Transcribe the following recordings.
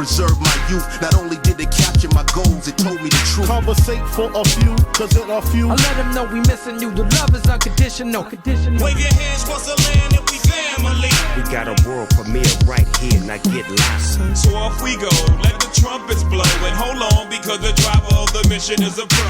preserved my youth. Not only did it capture my goals, it told me the truth. Conversate for a few, cause it a few. I let them know we missing you. The love is unconditional. Wave your hands across the land if we family. We got a world premiere right here, now get lost. So off we go, let the trumpets blow. And hold on, because the driver of the mission is a pro.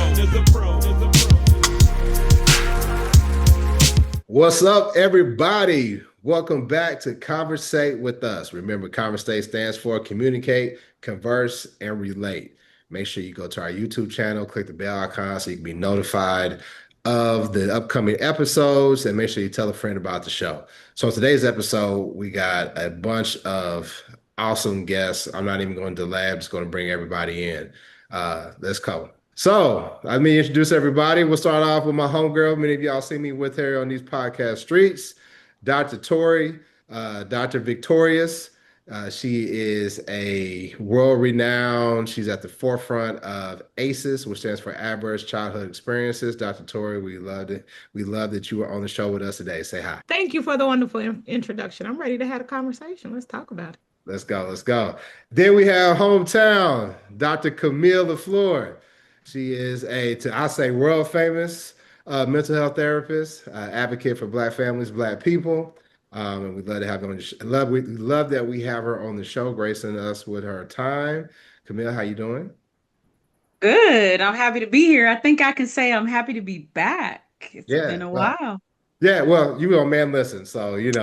What's up, everybody? Welcome back to conVersate with us. Remember, conVersate stands for communicate, converse, and relate. Make sure you go to our YouTube channel, click the bell icon so you can be notified of the upcoming episodes, and make sure you tell a friend about the show. So in today's episode, we got a bunch of awesome guests. I'm not even going to delay. I'm just going to bring everybody in. Let's go. So let me introduce everybody. We'll start off with my homegirl. Many of y'all see me with her on these podcast streets, Dr. Tori, Dr. VicTORIEUS. She is a world-renowned. She's at the forefront of ACEs, which stands for Adverse Childhood Experiences. Dr. Tori, we love it. We love that you are on the show with us today. Say hi. Thank you for the wonderful introduction. I'm ready to have a conversation. Let's talk about it. Let's go. Let's go. Then we have hometown, Dr. Camille LeFleur. She is I say world famous mental health therapist, advocate for Black families, Black people. And we'd love to have her on the show. We love that we have her on the show, gracing us with her time. Camille, how you doing? Good. I'm happy to be here. I think I can say I'm happy to be back. It's been a while. Yeah, well, you on Man Listen, so it's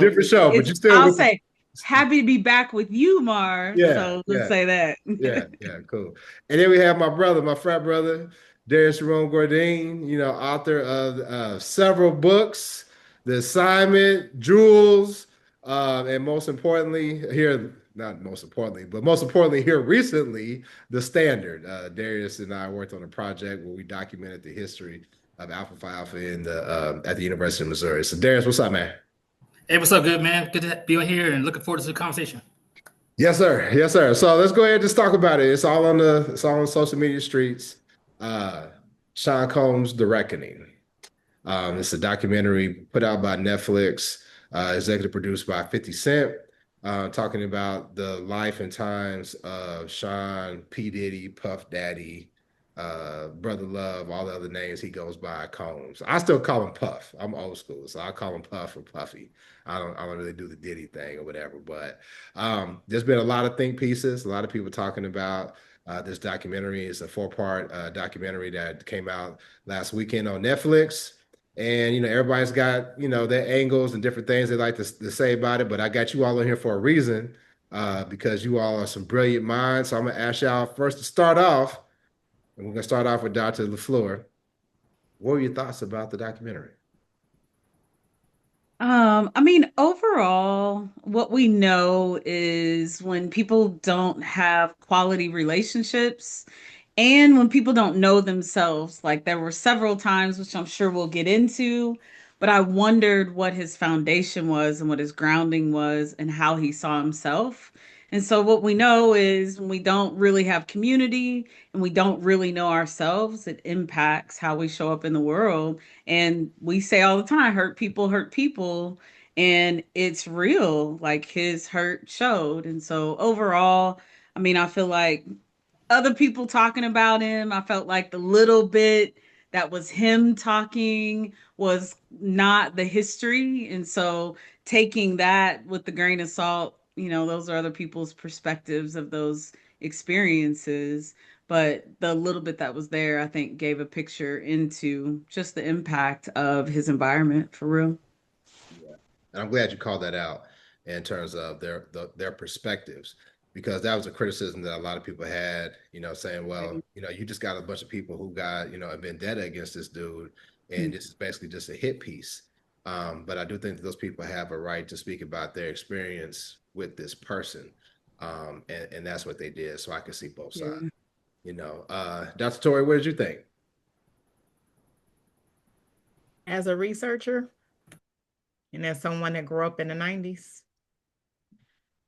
different show, but you still. I'll say happy to be back with you, Marv. Yeah, so let's say that. yeah, cool. And then we have my frat brother, Darrius Jerome Gourdine, author of several books. The Assignment, Jewels, and most importantly here recently, The Standard. Darrius and I worked on a project where we documented the history of Alpha Phi Alpha at the University of Missouri. So Darrius, what's up, man? Hey, what's up, good man? Good to be on here and looking forward to the conversation. Yes, sir. Yes, sir. So let's go ahead and just talk about it. It's all on social media streets. Sean Combs' The Reckoning. It's a documentary put out by Netflix, executive produced by 50 Cent, talking about the life and times of Sean, P. Diddy, Puff Daddy, Brother Love, all the other names he goes by, Combs. I still call him Puff. I'm old school, so I call him Puff or Puffy. I don't really do the Diddy thing or whatever, but there's been a lot of think pieces, a lot of people talking about this documentary. It's a 4-part documentary that came out last weekend on Netflix. And, everybody's got, their angles and different things they like to say about it. But I got you all in here for a reason, because you all are some brilliant minds. So I'm going to ask y'all first to start off. And we're going to start off with Dr. LeFleur. What were your thoughts about the documentary? Overall, what we know is when people don't have quality relationships, and when people don't know themselves, like there were several times, which I'm sure we'll get into, but I wondered what his foundation was and what his grounding was and how he saw himself. And so what we know is when we don't really have community and we don't really know ourselves, it impacts how we show up in the world. And we say all the time, hurt people. And it's real, like his hurt showed. And so overall, I feel like other people talking about him, I felt like the little bit that was him talking was not the history. And so taking that with the grain of salt, those are other people's perspectives of those experiences. But the little bit that was there, I think, gave a picture into just the impact of his environment for real. Yeah. And I'm glad you called that out in terms of their perspectives. Because that was a criticism that a lot of people had, saying, well, you just got a bunch of people who got, a vendetta against this dude, and this is basically just a hit piece. But I do think that those people have a right to speak about their experience with this person, and that's what they did. So I can see both sides. Dr. Tori, what did you think? As a researcher, and as someone that grew up in the 90s,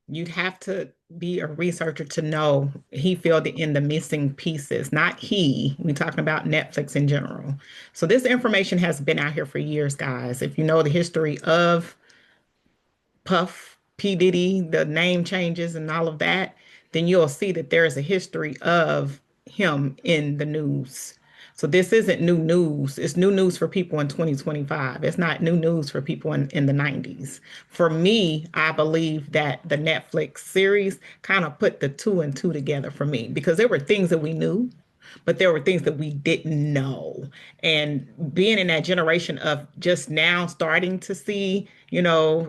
you'd have to be a researcher to know he filled in the missing pieces, not he. We're talking about Netflix in general. So this information has been out here for years, guys. If you know the history of Puff P. Diddy, the name changes and all of that, then you'll see that there is a history of him in the news. So this isn't new news. It's new news for people in 2025. It's not new news for people in the 90s. For me, I believe that the Netflix series kind of put the two and two together for me because there were things that we knew, but there were things that we didn't know. And being in that generation of just now starting to see,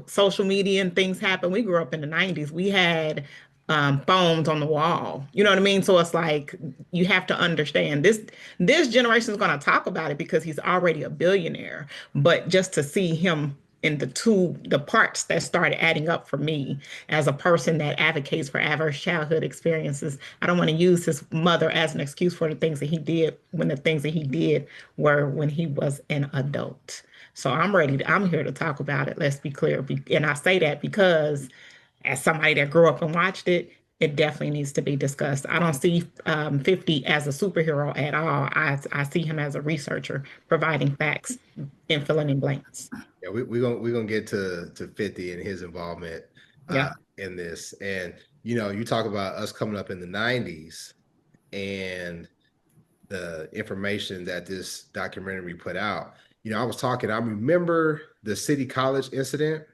social media and things happen. We grew up in the 90s. We had phones on the wall. You know what I mean? So it's like you have to understand this generation is going to talk about it because he's already a billionaire. But just to see him in the parts that started adding up for me as a person that advocates for adverse childhood experiences. I don't want to use his mother as an excuse for the things that he did when the things that he did were when he was an adult. So I'm here to talk about it. Let's be clear. And I say that because as somebody that grew up and watched it, it definitely needs to be discussed. I don't see 50 as a superhero at all. I see him as a researcher providing facts and filling in blanks. Yeah, we're gonna get to 50 and his involvement in this. And you talk about us coming up in the 90s and the information that this documentary put out. I remember the City College incident,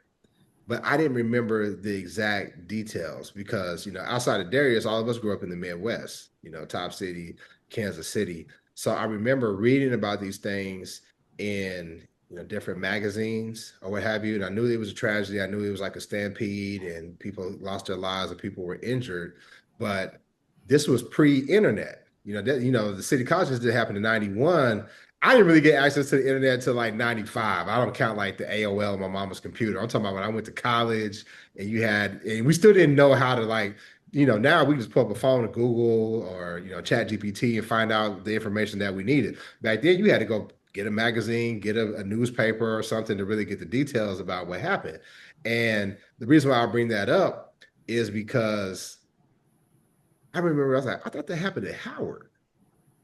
but I didn't remember the exact details because, outside of Darrius, all of us grew up in the Midwest, Top City, Kansas City. So I remember reading about these things in, different magazines or what have you. And I knew it was a tragedy. I knew it was like a stampede and people lost their lives and people were injured. But this was pre-internet. The City Colleges did happen in 91. I didn't really get access to the internet until like 95. I don't count like the AOL on my mama's computer. I'm talking about when I went to college and we still didn't know how to now we just pull up a phone to Google or, Chat GPT and find out the information that we needed. Back then you had to go get a magazine, get a newspaper or something to really get the details about what happened. And the reason why I bring that up is because I remember I was like, I thought that happened at Howard.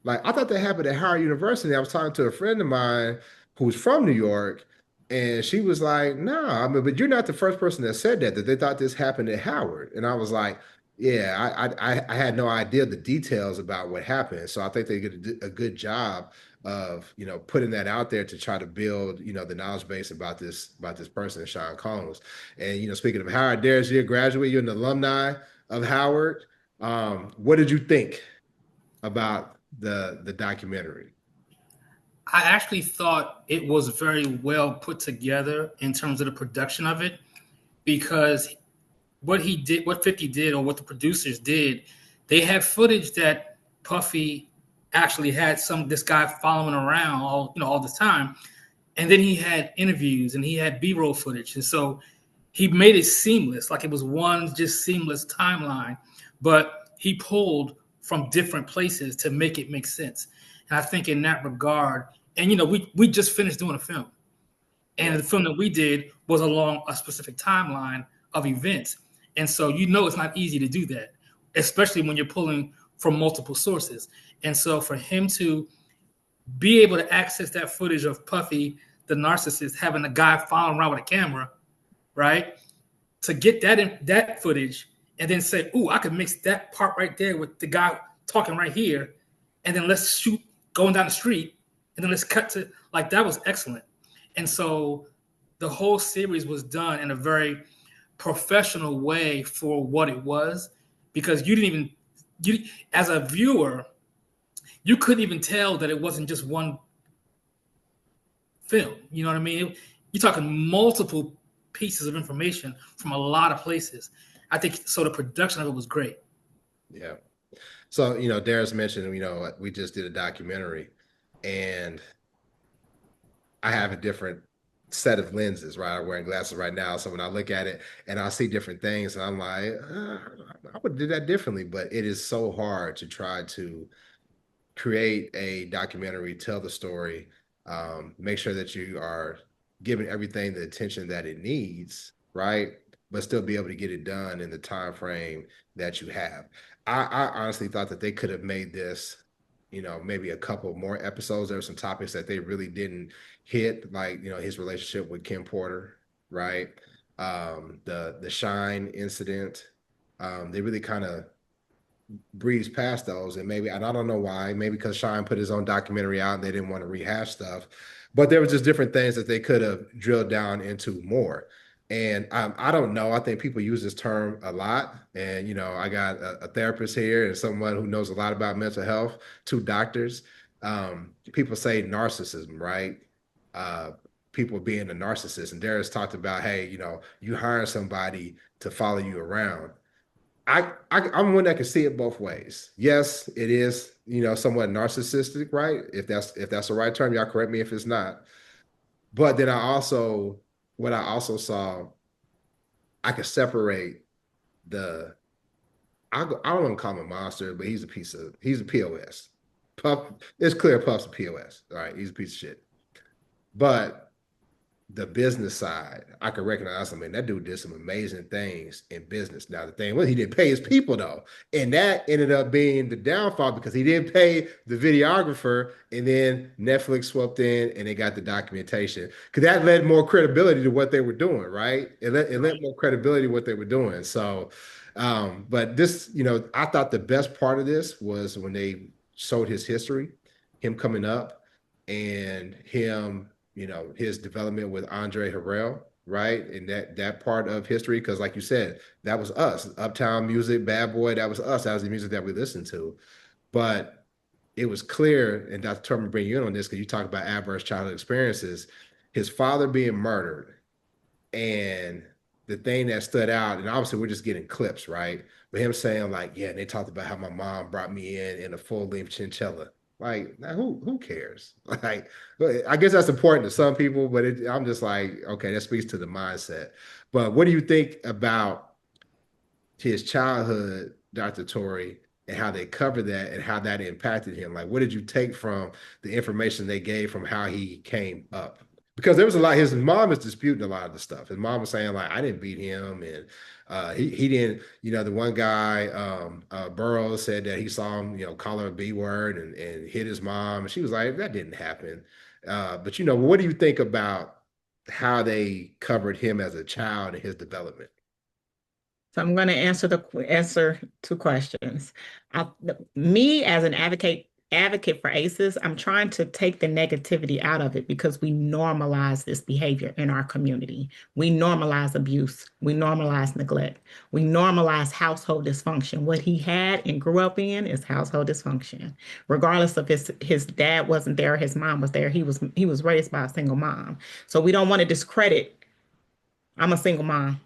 I thought that happened at Howard University. I was talking to a friend of mine who's from New York, and she was like, "No, but you're not the first person that said that they thought this happened at Howard." And I was like, "Yeah, I had no idea the details about what happened." So I think they did a good job of putting that out there to try to build the knowledge base about this person, Sean Combs. And speaking of Howard, Darrius, you're a graduate, you're an alumni of Howard. What did you think about the documentary? I actually thought it was very well put together in terms of the production of it, because what 50 did, or what the producers did, they had footage that Puffy actually had this guy following around all the time. And then he had interviews and he had B-roll footage. And so he made it seamless, like it was one just seamless timeline, but he pulled from different places to make it make sense. And I think in that regard, and we just finished doing a film, and the film that we did was along a specific timeline of events. And so it's not easy to do that, especially when you're pulling from multiple sources. And so for him to be able to access that footage of Puffy, the narcissist, having a guy following around with a camera, right? To get that footage and then say, "Ooh, I could mix that part right there with the guy talking right here, and then let's shoot going down the street, and then let's cut to," that was excellent. And so the whole series was done in a very professional way for what it was, because you as a viewer, you couldn't even tell that it wasn't just one film. You know what I mean? You're talking multiple pieces of information from a lot of places. I think so. The production of it was great. Yeah. So, Darrius mentioned, we just did a documentary, and I have a different set of lenses, right? I'm wearing glasses right now. So when I look at it and I see different things, and I'm like, I would do that differently. But it is so hard to try to create a documentary, tell the story, make sure that you are giving everything the attention that it needs, right? But still be able to get it done in the time frame that you have. I honestly thought that they could have made this, maybe a couple more episodes. There were some topics that they really didn't hit, like, his relationship with Kim Porter, right? the Shine incident. They really kind of breezed past those, and maybe, and I don't know why, maybe because Shine put his own documentary out and they didn't want to rehash stuff, but there was just different things that they could have drilled down into more. And I don't know. I think people use this term a lot. And, you know, I got a therapist here and someone who knows a lot about mental health, two doctors. People say narcissism, right? People being a narcissist. And Darrius talked about, hey, you know, you hire somebody to follow you around. I'm one that can see it both ways. Yes, it is, you know, somewhat narcissistic, right? If that's the right term, y'all correct me if it's not. But then what I also saw, I could separate I don't want to call him a monster, but he's a POS. Puff, it's clear Puff's a POS. All right, he's a piece of shit. But the business side, I could recognize him, and that dude did some amazing things in business. Now, the thing was, he didn't pay his people, though. And that ended up being the downfall because he didn't pay the videographer, and then Netflix swept in and they got the documentation. Because that led more credibility to what they were doing, right? It led more credibility to what they were doing. So, but this, you know, I thought the best part of this was when they showed his history, him coming up, and him, you know, his development with Andre Harrell, right? And that part of history, because like you said, that was us. Uptown music, Bad Boy, that was us. That was the music that we listened to. But it was clear, and Dr. Tubman bring you in on this because you talk about adverse childhood experiences, his father being murdered. And the thing that stood out, and obviously we're just getting clips, right? But him saying like, yeah, and they talked about how my mom brought me in a full-length chinchilla. Like, now who cares? Like, I guess that's important to some people, but I'm just like, okay, that speaks to the mindset. But what do you think about his childhood, Dr. Torrey, and how they covered that and how that impacted him? Like, what did you take from the information they gave from how he came up? Because there was a lot, his mom is disputing a lot of the stuff. His mom was saying, like, I didn't beat him, and he didn't, you know, the one guy, Burroughs, said that he saw him, you know, call her a B word and hit his mom. And she was like, that didn't happen. But, you know, what do you think about how they covered him as a child and his development? So I'm going to answer two questions. Me as an advocate for ACEs, I'm trying to take the negativity out of it because we normalize this behavior in our community. We normalize abuse. We normalize neglect. We normalize household dysfunction. What he had and grew up in is household dysfunction. Regardless of his dad wasn't there, his mom was there. He was raised by a single mom. So we don't want to discredit, I'm a single mom.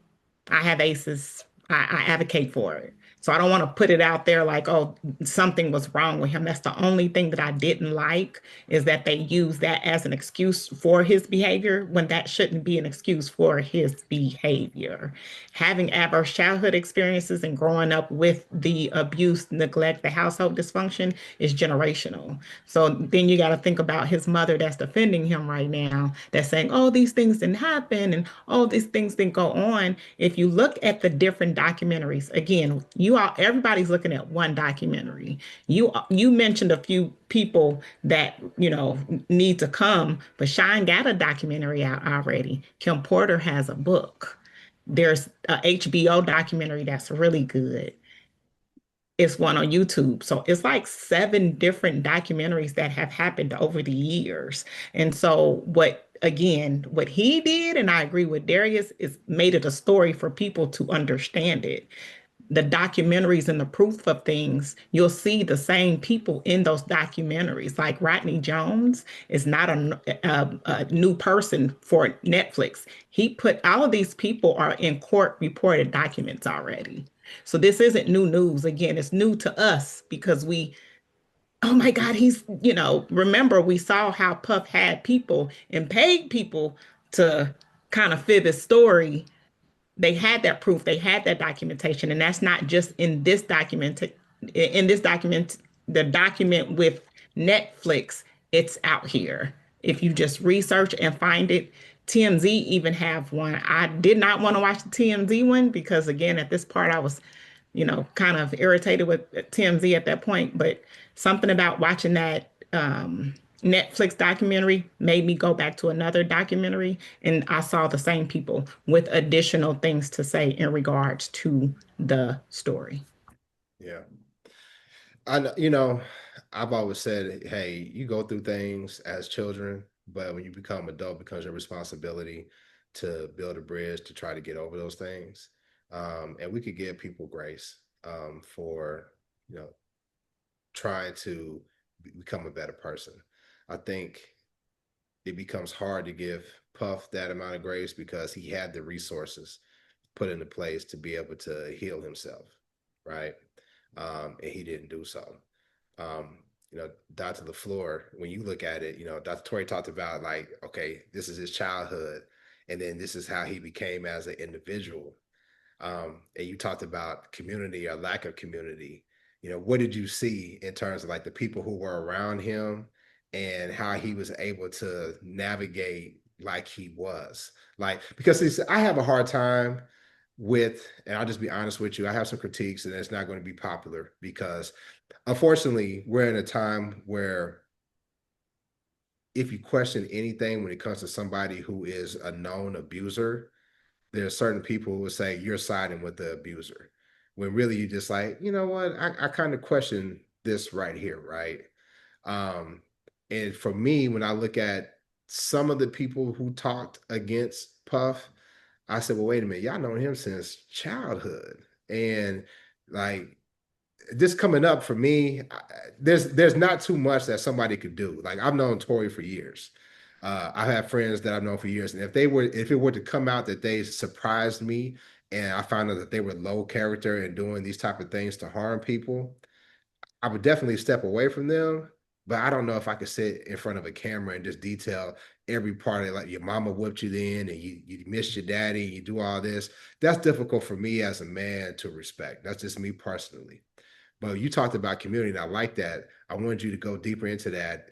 I have ACEs. I advocate for it. So I don't want to put it out there like, oh, something was wrong with him. That's the only thing that I didn't like, is that they use that as an excuse for his behavior when that shouldn't be an excuse for his behavior. Having adverse childhood experiences and growing up with the abuse, neglect, the household dysfunction is generational. So then you got to think about his mother that's defending him right now, that's saying, oh, these things didn't happen and oh, these things didn't go on. If you look at the different documentaries, again, everybody's looking at one documentary. You mentioned a few people that, you know, need to come, but Shine got a documentary out already. Kim Porter has a book. There's a HBO documentary that's really good. It's one on YouTube. So it's like 7 different documentaries that have happened over the years. And so what he did, and I agree with Darrius, is made it a story for people to understand it. The documentaries and the proof of things, you'll see the same people in those documentaries. Like Rodney Jones is not a new person for Netflix. He put all of these people are in court reported documents already. So this isn't new news. Again, it's new to us because oh my God, he's, you know, remember we saw how Puff had people and paid people to kind of fit his story. They had that proof, they had that documentation, and that's not just in this document. The document with Netflix, it's out here. If you just research and find it, TMZ even have one. I did not want to watch the TMZ one because, again, at this part, I was, you know, kind of irritated with TMZ at that point. But something about watching that Netflix documentary made me go back to another documentary, and I saw the same people with additional things to say in regards to the story. Yeah. I've always said, hey, you go through things as children, but when you become adult, it becomes your responsibility to build a bridge to try to get over those things. And we could give people grace for, you know, trying to become a better person. I think it becomes hard to give Puff that amount of grace because he had the resources put into place to be able to heal himself, right? And he didn't do so. Dr. LeFleur, when you look at it, Dr. Torrey talked about like, okay, this is his childhood, and then this is how he became as an individual. And you talked about community or lack of community. What did you see in terms of like the people who were around him and how he was able to navigate like he was? Like, because I have a hard time with, and I'll just be honest with you, I have some critiques and it's not going to be popular because unfortunately we're in a time where if you question anything when it comes to somebody who is a known abuser, there are certain people who will say you're siding with the abuser when really you just like, you know what, I kind of question this right here, right? And for me, when I look at some of the people who talked against Puff, I said, well, wait a minute, y'all known him since childhood. And like this coming up for me, there's not too much that somebody could do. Like I've known Tori for years. I have friends that I've known for years, and if it were to come out that they surprised me, and I found out that they were low character and doing these type of things to harm people, I would definitely step away from them. But I don't know if I could sit in front of a camera and just detail every part of it, like your mama whooped you then, and you missed your daddy, you do all this. That's difficult for me as a man to respect. That's just me personally. But you talked about community, and I like that. I wanted you to go deeper into that.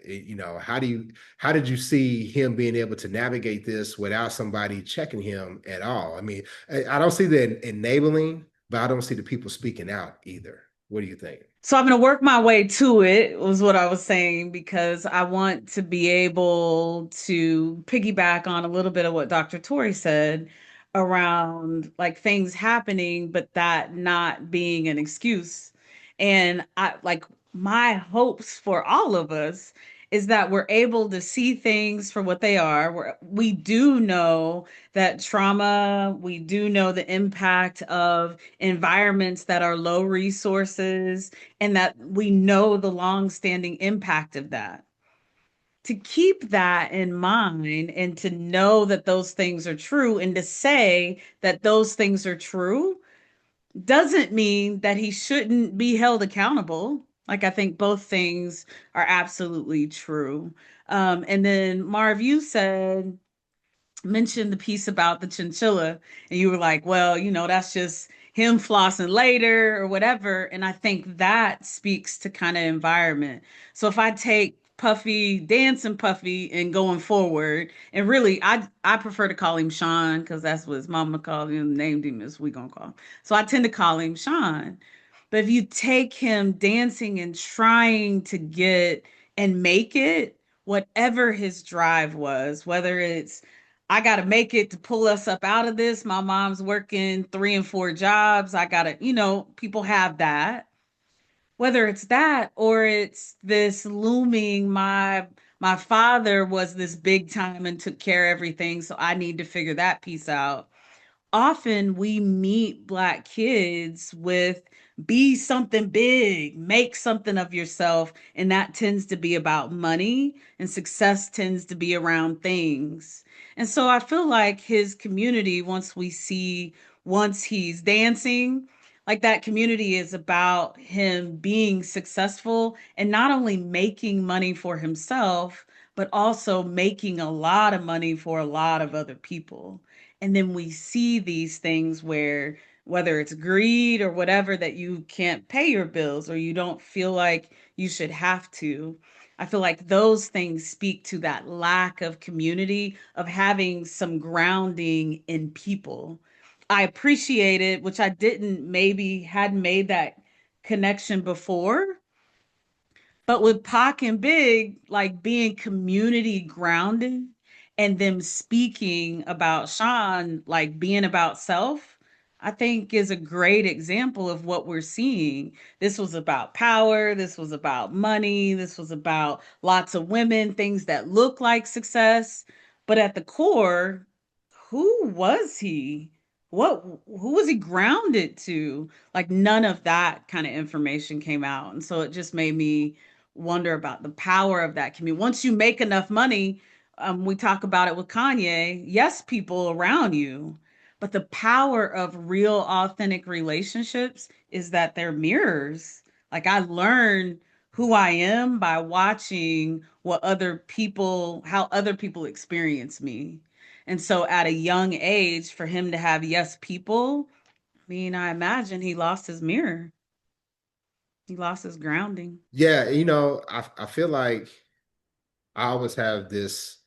How did you see him being able to navigate this without somebody checking him at all? I mean, I don't see the enabling, but I don't see the people speaking out either. What do you think? So I'm going to work my way to it, was what I was saying, because I want to be able to piggyback on a little bit of what Dr. Torrey said around like things happening, but that not being an excuse. And I like my hopes for all of us is that we're able to see things for what they are. We do know that trauma, we do know the impact of environments that are low resources, and that we know the long-standing impact of that. To keep that in mind and to know that those things are true and to say that those things are true doesn't mean that he shouldn't be held accountable. Like, I think both things are absolutely true. And then Marv, you mentioned the piece about the chinchilla, and you were like, well, that's just him flossing later or whatever. And I think that speaks to kind of environment. So if I take Puffy, dancing Puffy, and going forward, and really, I prefer to call him Sean because that's what his mama called him, named him as we gonna call him. So I tend to call him Sean. But if you take him dancing and trying to get and make it, whatever his drive was, whether it's I got to make it to pull us up out of this. My mom's working 3 and 4 jobs. I got to, people have that. Whether it's that or it's this looming, my father was this big time and took care of everything, so I need to figure that piece out. Often we meet Black kids with be something big, make something of yourself. And that tends to be about money, and success tends to be around things. And so I feel like his community, once he's dancing, like that community is about him being successful and not only making money for himself, but also making a lot of money for a lot of other people. And then we see these things where, whether it's greed or whatever, that you can't pay your bills or you don't feel like you should have to. I feel like those things speak to that lack of community, of having some grounding in people. I appreciate it, which I hadn't made that connection before. But with Pac and Big, like being community grounded and them speaking about Sean, like being about self, I think is a great example of what we're seeing. This was about power. This was about money. This was about lots of women, things that look like success. But at the core, who was he? Who was he grounded to? Like none of that kind of information came out. And so it just made me wonder about the power of that community. Once you make enough money, we talk about it with Kanye, yes, people around you, but the power of real, authentic relationships is that they're mirrors. Like I learned who I am by watching how other people experience me. And so at a young age, for him to have yes people, I mean, I imagine he lost his mirror. He lost his grounding. Yeah, I feel like I always have this.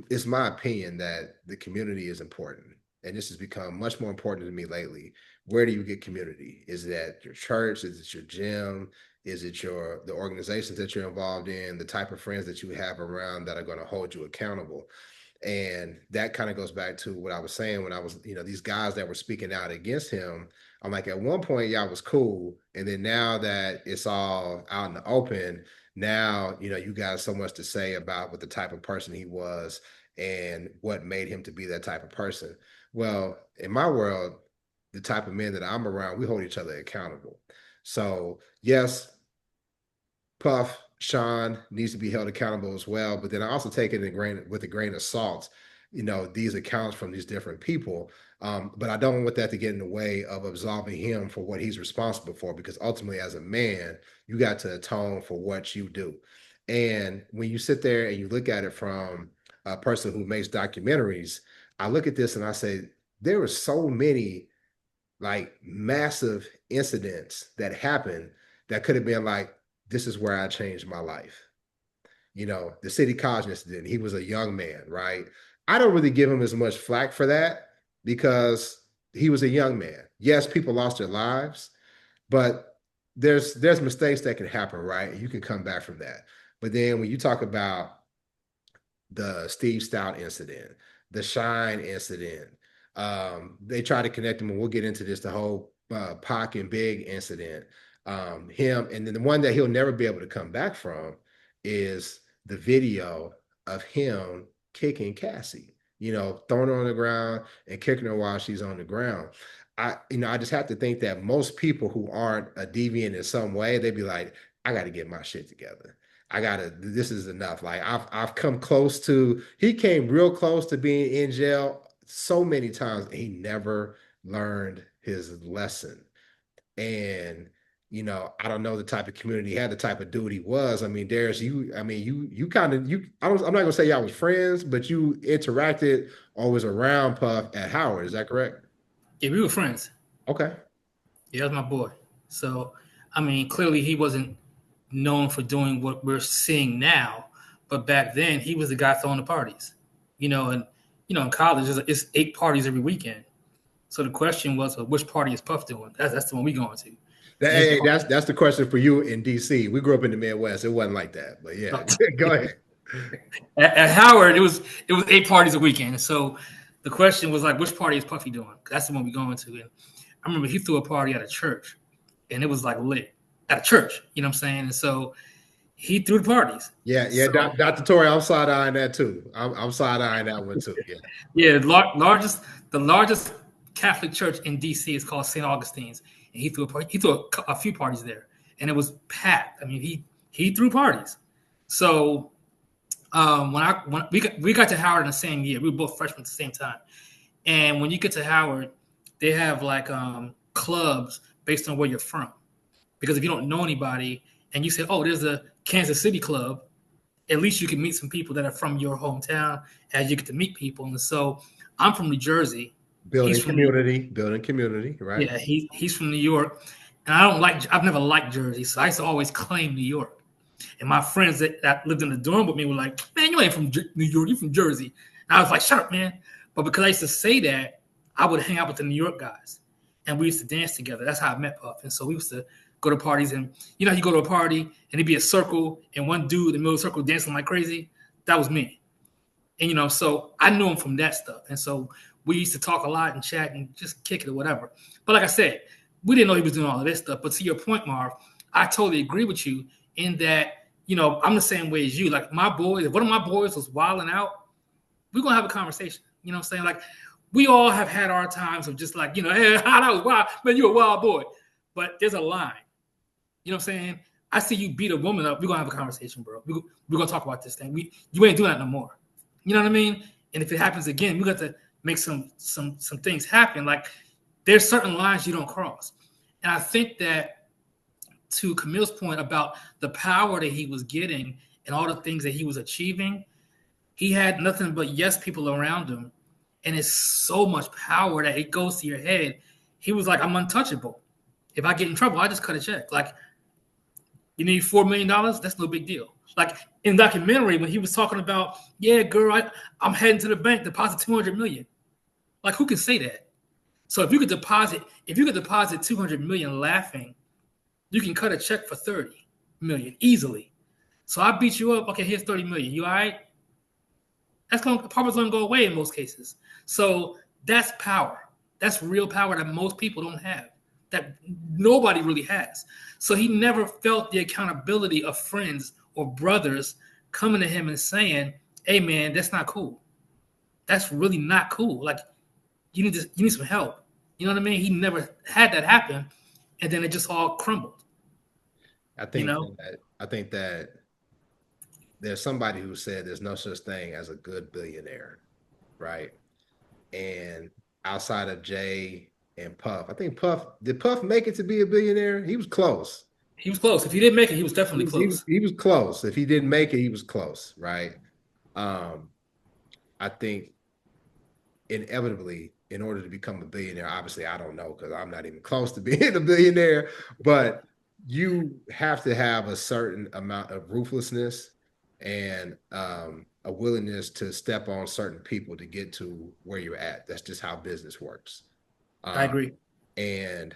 It's my opinion that the community is important, and this has become much more important to me lately. Where do you get community? Is that your church? Is it your gym? Is it the organizations that you're involved in? The type of friends that you have around that are going to hold you accountable? And that kind of goes back to what I was saying when I was, these guys that were speaking out against him. I'm like, at one point, y'all was cool. And then now that it's all out in the open, now, you got so much to say about what the type of person he was and what made him to be that type of person. Well, in my world, the type of men that I'm around, we hold each other accountable. So yes, Puff, Sean needs to be held accountable as well. But then I also take it with a grain of salt, these accounts from these different people. But I don't want that to get in the way of absolving him for what he's responsible for, because ultimately as a man, you got to atone for what you do. And when you sit there and you look at it from a person who makes documentaries, I look at this and I say, there were so many like massive incidents that happened that could have been like, this is where I changed my life. The City College incident, he was a young man, right? I don't really give him as much flack for that because he was a young man. Yes, people lost their lives, but there's mistakes that can happen, right? You can come back from that. But then when you talk about the Steve Stout incident, the Shine incident, they try to connect them, and we'll get into this, the whole Pac and Big incident. Him, and then the one that he'll never be able to come back from is the video of him kicking Cassie, throwing her on the ground and kicking her while she's on the ground. I just have to think that most people who aren't a deviant in some way, they'd be like, I got to get my shit together. This is enough. Like I've come close to, he came real close to being in jail so many times. And he never learned his lesson. And I don't know the type of community he had, the type of dude he was. I mean, Darrius, I'm not gonna say y'all was friends, but you interacted or was around Puff at Howard. Is that correct? Yeah, we were friends. Okay. Yeah, that's my boy. So, I mean, clearly he wasn't known for doing what we're seeing now, but back then he was the guy throwing the parties. In college, it's 8 parties every weekend. So the question was, well, which party is Puff doing? That's the one we going to. That's the question for you in DC. We grew up in the Midwest. It wasn't like that, but yeah, go ahead. At Howard, it was 8 parties a weekend. And so the question was like, which party is Puffy doing? That's the one we going to. And I remember he threw a party at a church, and it was like lit at a church. You know what I'm saying? And so he threw the parties. Yeah. So, Dr. Torrey, I'm side eyeing that too. I'm side eyeing that one too. Yeah. Yeah. The largest Catholic church in DC is called St. Augustine's. And he threw a few parties there, and it was packed. I mean, he threw parties. So when we got to Howard in the same year, we were both freshmen at the same time. And when you get to Howard, they have like clubs based on where you're from, because if you don't know anybody and you say, "Oh, there's a Kansas City club," at least you can meet some people that are from your hometown as you get to meet people. And so I'm from New Jersey. Building community, right? Yeah, he's from New York, and I've never liked Jersey, so I used to always claim New York. And my friends that lived in the dorm with me were like, "Man, you ain't from New York, you from Jersey." And I was like, "Shut up, man!" But because I used to say that, I would hang out with the New York guys, and we used to dance together. That's how I met Puff. And so we used to go to parties, and you know, you go to a party and it'd be a circle and one dude in the middle of the circle dancing like crazy. That was me. And, you know, so I knew him from that stuff. And so we used to talk a lot and chat and just kick it or whatever. But like I said, we didn't know he was doing all of this stuff. But to your point, Marv, I totally agree with you in that, you know, I'm the same way as you. Like my boys, if one of my boys was wilding out, we're going to have a conversation. You know what I'm saying? Like we all have had our times of just like, you know, hey, that was wild. Man, you're a wild boy. But there's a line. You know what I'm saying? I see you beat a woman up. We're going to have a conversation, bro. We're going to talk about this thing. You ain't doing that no more. You know what I mean? And if it happens again, we got to make some things happen. Like there's certain lines you don't cross. And I think that to Camille's point about the power that he was getting and all the things that he was achieving, he had nothing but yes people around him. And it's so much power that it goes to your head. He was like, I'm untouchable. If I get in trouble, I just cut a check. Like, you need $4 million? That's no big deal. Like in the documentary, when he was talking about, yeah, girl, I'm heading to the bank, deposit $200 million. Like, who can say that? So if you could deposit $200 million laughing, you can cut a check for $30 million easily. So I beat you up. Okay, here's $30 million. You all right? Problem's gonna go away in most cases. So that's power. That's real power that most people don't have, that nobody really has. So he never felt the accountability of friends or brothers coming to him and saying, hey man, that's not cool. That's really not cool. Like you need some help. You know what I mean? He never had that happen. And then it just all crumbled. I think that there's somebody who said there's no such thing as a good billionaire, right? And outside of Jay and Puff, I think did Puff make it to be a billionaire? He was close. He was close. If he didn't make it, he was definitely close. He was close. If he didn't make it, he was close, right? I think inevitably, in order to become a billionaire, obviously I don't know because I'm not even close to being a billionaire, but you have to have a certain amount of ruthlessness and a willingness to step on certain people to get to where you're at. That's just how business works. I agree. And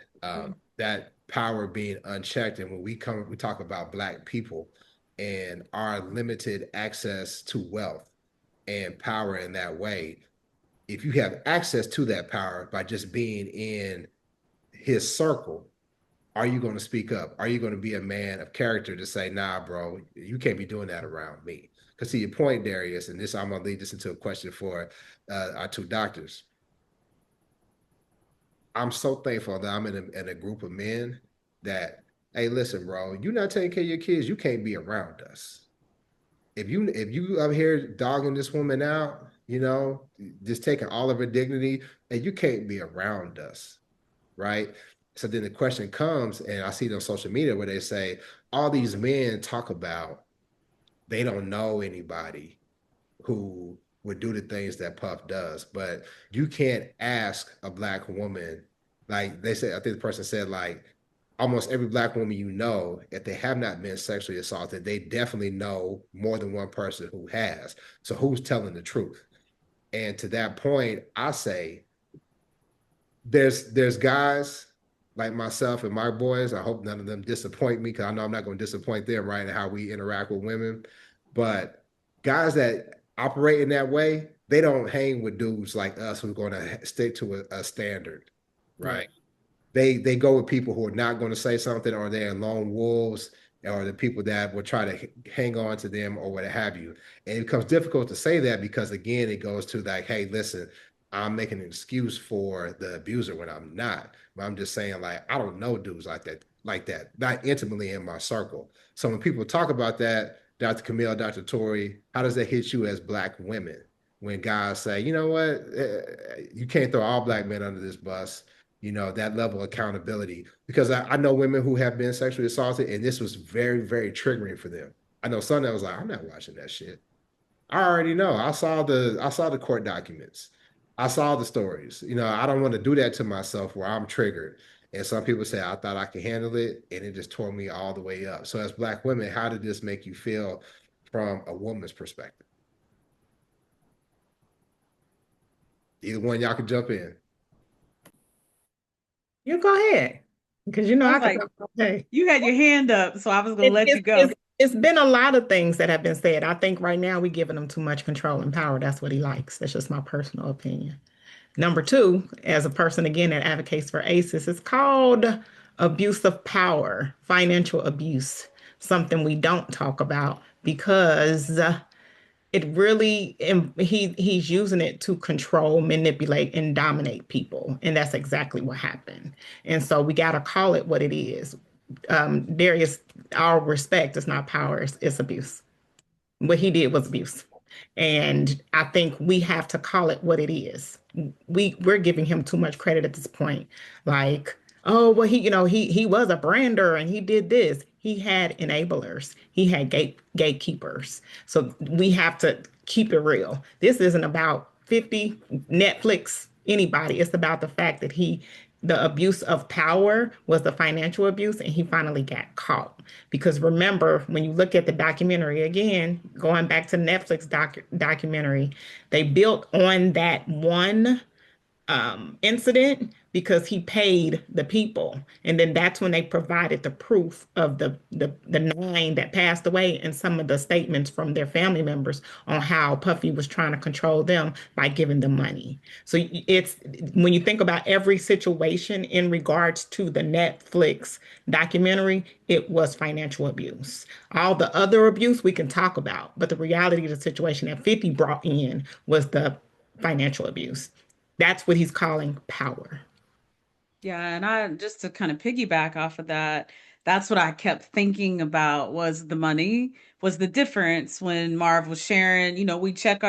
that power being unchecked. And when we talk about Black people and our limited access to wealth and power in that way, if you have access to that power by just being in his circle, are you going to speak up? Are you going to be a man of character to say, nah, bro, you can't be doing that around me? Because to your point, Darrius, and I'm going to lead this into a question for our two doctors. I'm so thankful that I'm in a group of men that, hey, listen, bro, you're not taking care of your kids, you can't be around us. If you up here dogging this woman out, you know, just taking all of her dignity, and you can't be around us, right? So then the question comes, and I see it on social media where they say, all these men talk about they don't know anybody who would do the things that Puff does, but you can't ask a Black woman, like they said, I think the person said, like, almost every Black woman you know, if they have not been sexually assaulted, they definitely know more than one person who has. So who's telling the truth? And to that point, I say there's guys like myself and my boys. I hope none of them disappoint me because I know I'm not going to disappoint them, right, in how we interact with women. But guys that operate in that way, they don't hang with dudes like us who's going to stick to a standard, right? They go with people who are not going to say something, or they're lone wolves, or the people that will try to hang on to them or what have you. And it becomes difficult to say that because, again, it goes to like, hey, listen, I'm making an excuse for the abuser when I'm not. But I'm just saying, like, I don't know dudes like that, not intimately in my circle. So when people talk about that, Dr. Camille, Dr. Tori, how does that hit you as Black women? When guys say, you know what, you can't throw all Black men under this bus, you know, that level of accountability. Because I know women who have been sexually assaulted, and this was very, very triggering for them. I know some that was like, I'm not watching that shit. I already know. I saw the court documents. I saw the stories. You know, I don't want to do that to myself where I'm triggered. And some people say, I thought I could handle it, and it just tore me all the way up. So as Black women, how did this make you feel from a woman's perspective? Either one, y'all can jump in. You go ahead. Because you know I I was could like, talk all day. you had your hand up, so I was gonna It, let you go. it's been a lot of things that have been said. I think right now we're giving him too much control and power. That's what he likes. That's just my personal opinion. Number two, as a person again that advocates for ACEs, it's called abuse of power, financial abuse, something we don't talk about because it really he's using it to control, manipulate, and dominate people, and that's exactly what happened. And so we got to call it what it is. Darius, our respect is not power; it's abuse. What he did was abuse. And I think we have to call it what it is. We're giving him too much credit at this point. Like, oh, well, he was a brander and he did this. He had enablers. He had gatekeepers. So we have to keep it real. This isn't about 50 Netflix anybody. It's about the fact that the abuse of power was the financial abuse, and he finally got caught. Because remember, when you look at the documentary again, going back to Netflix documentary, they built on that one incident because he paid the people, and then that's when they provided the proof of the nine that passed away and some of the statements from their family members on how Puffy was trying to control them by giving them money. So it's when you think about every situation in regards to the Netflix documentary, it was financial abuse. All the other abuse we can talk about, but the reality of the situation that 50 brought in was the financial abuse. That's what he's calling power. Yeah, and I just to kind of piggyback off of that, that's what I kept thinking about was the money, was the difference when Marv was sharing, we check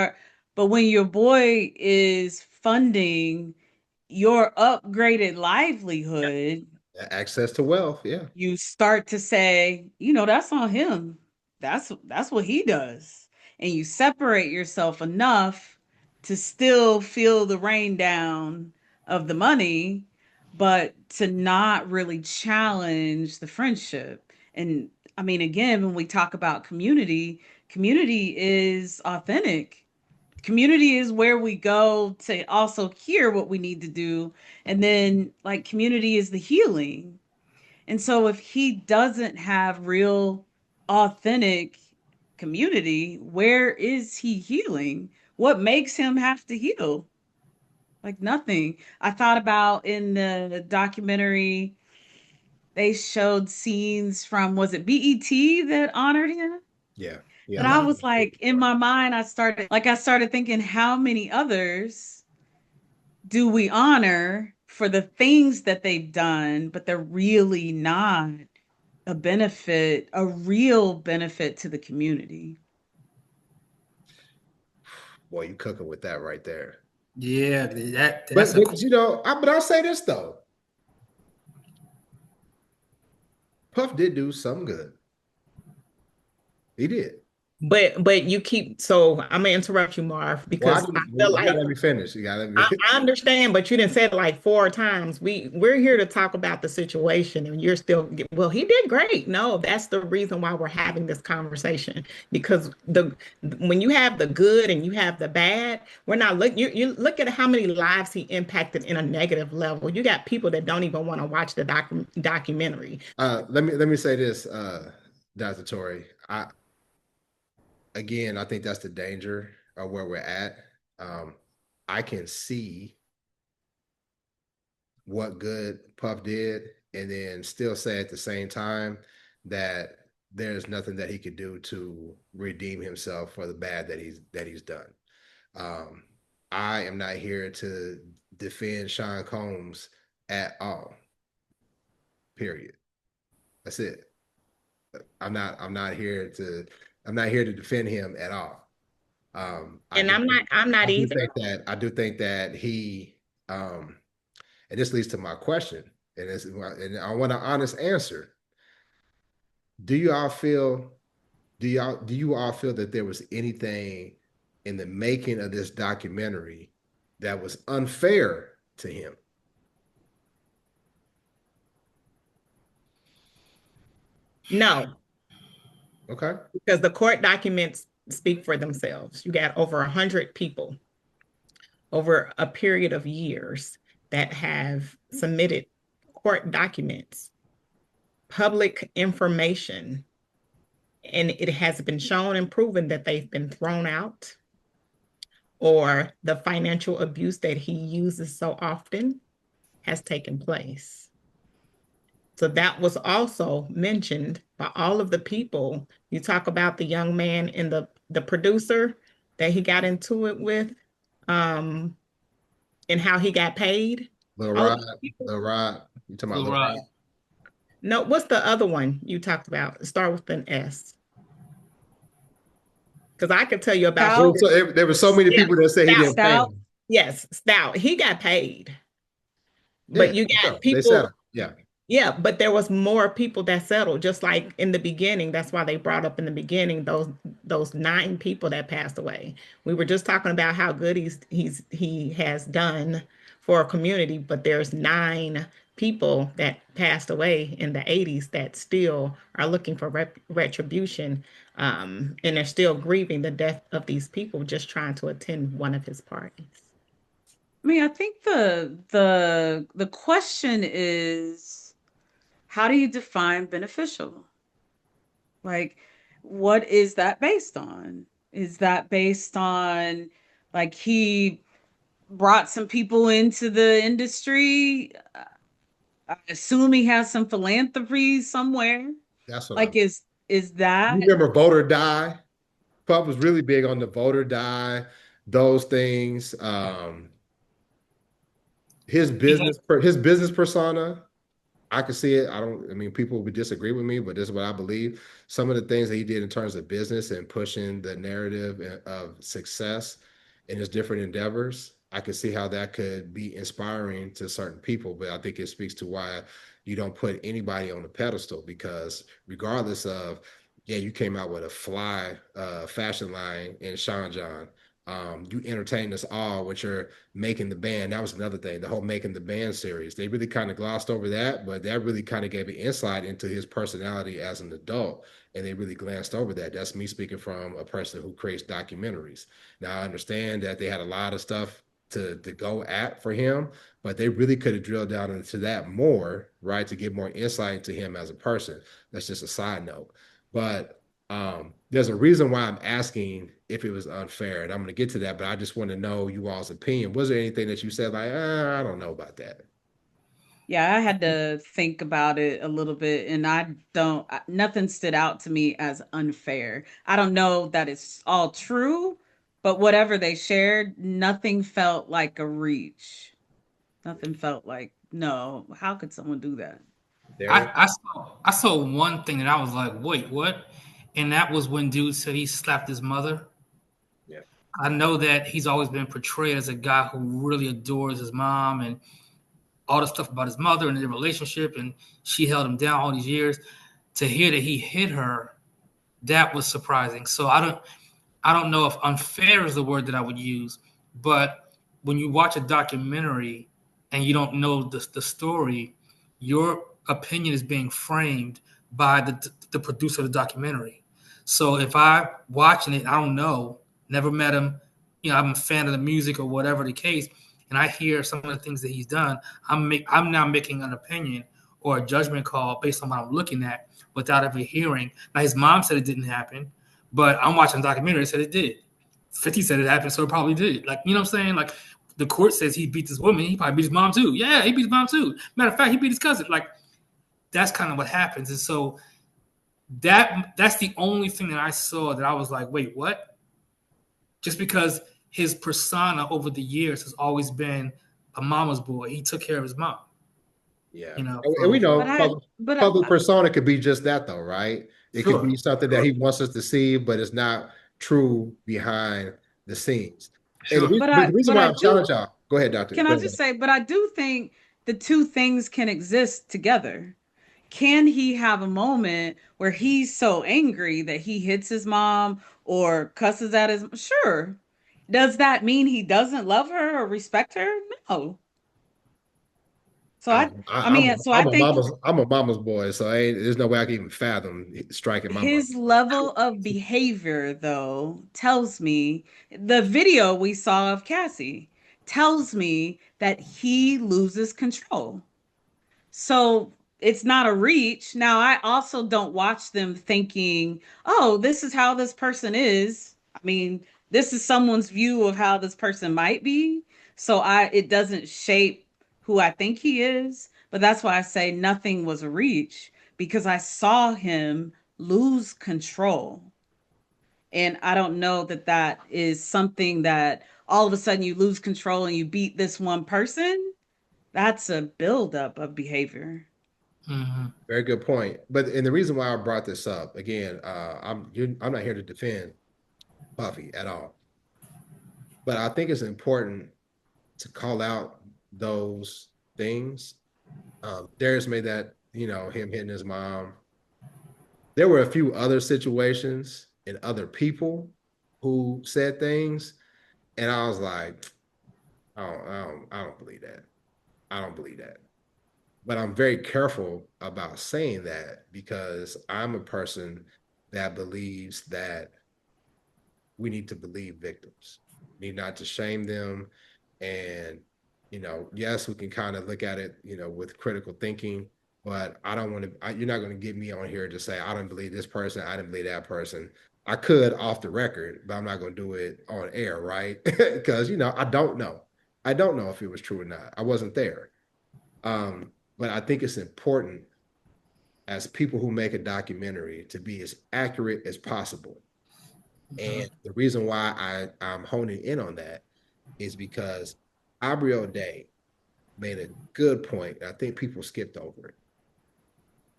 but when your boy is funding your upgraded livelihood, Access to wealth, yeah. you start to say, that's on him. That's what he does. And you separate yourself enough to still feel the rain down of the money, but to not really challenge the friendship. And I mean, again, when we talk about community is authentic. Community is where we go to also hear what we need to do. And then, like, community is the healing. And so if he doesn't have real authentic community, where is he healing? What makes him have to heal? Like nothing. I thought about in the documentary, they showed scenes from, was it BET that honored him? Yeah. Yeah. And A I lot was like, in my mind, I started thinking, how many others do we honor for the things that they've done, but they're really not a real benefit to the community. boy, you cooking with that right there. Yeah, But, that's a but I'll say this though. Puff did do something good. He did. But you keep so I'm gonna interrupt you, Marv, because I feel You like gotta let me finish. You gotta let me. I understand, but you didn't say it like four times. We're here to talk about the situation, and you're still well. He did great. No, that's the reason why we're having this conversation because when you have the good and you have the bad, we're not look. You look at how many lives he impacted in a negative level. You got people that don't even want to watch the documentary. Let me say this, Dr. Torrey. I think that's the danger of where we're at. I can see what good Puff did, and then still say at the same time that there's nothing that he could do to redeem himself for the bad that he's done. I am not here to defend Sean Combs at all. Period. That's it. I'm not here to defend him at all. And I'm not either. I do think that he and this leads to my question, and I want an honest answer. Do you all feel that there was anything in the making of this documentary that was unfair to him? No. Okay. Because the court documents speak for themselves. You got over 100 people over a period of years that have submitted court documents, public information, and it has been shown and proven that they've been thrown out, or the financial abuse that he uses so often has taken place. So that was also mentioned by all of the people. You talk about the young man and the producer that he got into it with, and how he got paid. Lil All of Rod, these people- Lil Rod. You talking about Lil Lil Rod. Rod? No, what's the other one you talked about? Start with an S. Because I could tell you about Stout. So there were so many Yeah, people that said he didn't pay Stout. them. Yes, Stout. He got paid. Yeah, But you for sure. got They people, settled. Yeah. yeah, but there was more people that settled, just like in the beginning. That's why they brought up in the beginning those 9 people that passed away. We were just talking about how good he has done for a community, but there's 9 people that passed away in the 80s that still are looking for retribution, and they're still grieving the death of these people, just trying to attend one of his parties. I mean, I think the question is, how do you define beneficial? Like, what is that based on? Is that based on, like, he brought some people into the industry? I assume he has some philanthropy somewhere. That's what Like, I'm. is that? You remember Vote or Die? Pub was really big on the Vote or Die, those things. His business persona, I could see it. I mean, people would disagree with me, but this is what I believe. Some of the things that he did in terms of business and pushing the narrative of success in his different endeavors, I could see how that could be inspiring to certain people. But I think it speaks to why you don't put anybody on a pedestal, because regardless of, yeah, you came out with a fly fashion line in Sean John. You entertained us all with your Making the Band. That was another thing, the whole Making the Band series. They really kind of glossed over that, but that really kind of gave an insight into his personality as an adult. And they really glanced over that. That's me speaking from a person who creates documentaries. Now, I understand that they had a lot of stuff to go at for him, but they really could have drilled down into that more, right, to get more insight into him as a person. That's just a side note. But there's a reason why I'm asking if it was unfair, and I'm going to get to that, but I just want to know you all's opinion. Was there anything that you said like, I don't know about that? Yeah, I had to think about it a little bit, and nothing stood out to me as unfair. I don't know that it's all true, but whatever they shared, nothing felt like a reach. Nothing felt like, no, how could someone do that? I saw one thing that I was like, wait, what? And that was when dude said he slapped his mother. Yeah. I know that he's always been portrayed as a guy who really adores his mom and all the stuff about his mother and their relationship, and she held him down all these years. To hear that he hit her, that was surprising. So I don't know if unfair is the word that I would use, but when you watch a documentary and you don't know the story, your opinion is being framed by the producer of the documentary. So if I watching it, I don't know, never met him, I'm a fan of the music or whatever the case, and I hear some of the things that he's done, I'm now making an opinion or a judgment call based on what I'm looking at without ever hearing. Now his mom said it didn't happen, but I'm watching a documentary that said it did. 50 said it happened, so it probably did. Like, you know what I'm saying? Like, the court says he beat this woman, he probably beat his mom too. Yeah, he beat his mom too. Matter of fact, he beat his cousin. Like, that's kind of what happens. And so that's the only thing that I saw that I was like, wait, what? Just because his persona over the years has always been a mama's boy. He took care of his mom. Yeah. And we know But public persona could be just that though, right? It Sure. could be something that he wants us to see, but it's not true behind the scenes. Sure. And the reason why I'm challenging y'all, go ahead, Doctor. Can I just say, but I do think the two things can exist together. Can he have a moment where he's so angry that he hits his mom or cusses at his? Sure. Does that mean he doesn't love her or respect her? No. So I'm a mama's boy, so there's no way I can even fathom striking my his mom. level of behavior, though, tells me the video we saw of Cassie tells me that he loses control. So it's not a reach. Now, I also don't watch them thinking, oh, this is how this person is. I mean, this is someone's view of how this person might be. So it doesn't shape who I think he is. But that's why I say nothing was a reach, because I saw him lose control. And I don't know that that is something that all of a sudden you lose control and you beat this one person. That's a buildup of behavior. Very good point. But and the reason why I brought this up again, I'm not here to defend Puffy at all, but I think it's important to call out those things. Darrius made that, him hitting his mom. There were a few other situations and other people who said things, and I was like, I don't believe that. I don't believe that. But I'm very careful about saying that because I'm a person that believes that we need to believe victims. We need not to shame them. And, yes, we can kind of look at it, with critical thinking, but I don't want to, you're not going to get me on here to say, I don't believe this person, I didn't believe that person. I could off the record, but I'm not going to do it on air, right? Because, I don't know. I don't know if it was true or not. I wasn't there. But I think it's important as people who make a documentary to be as accurate as possible. And the reason why I'm honing in on that is because Aubrey O'Day made a good point. I think people skipped over it.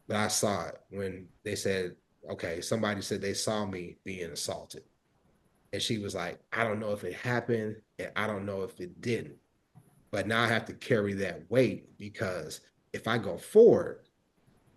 But I saw it when they said, okay, somebody said they saw me being assaulted. And she was like, I don't know if it happened and I don't know if it didn't. But now I have to carry that weight because if I go forward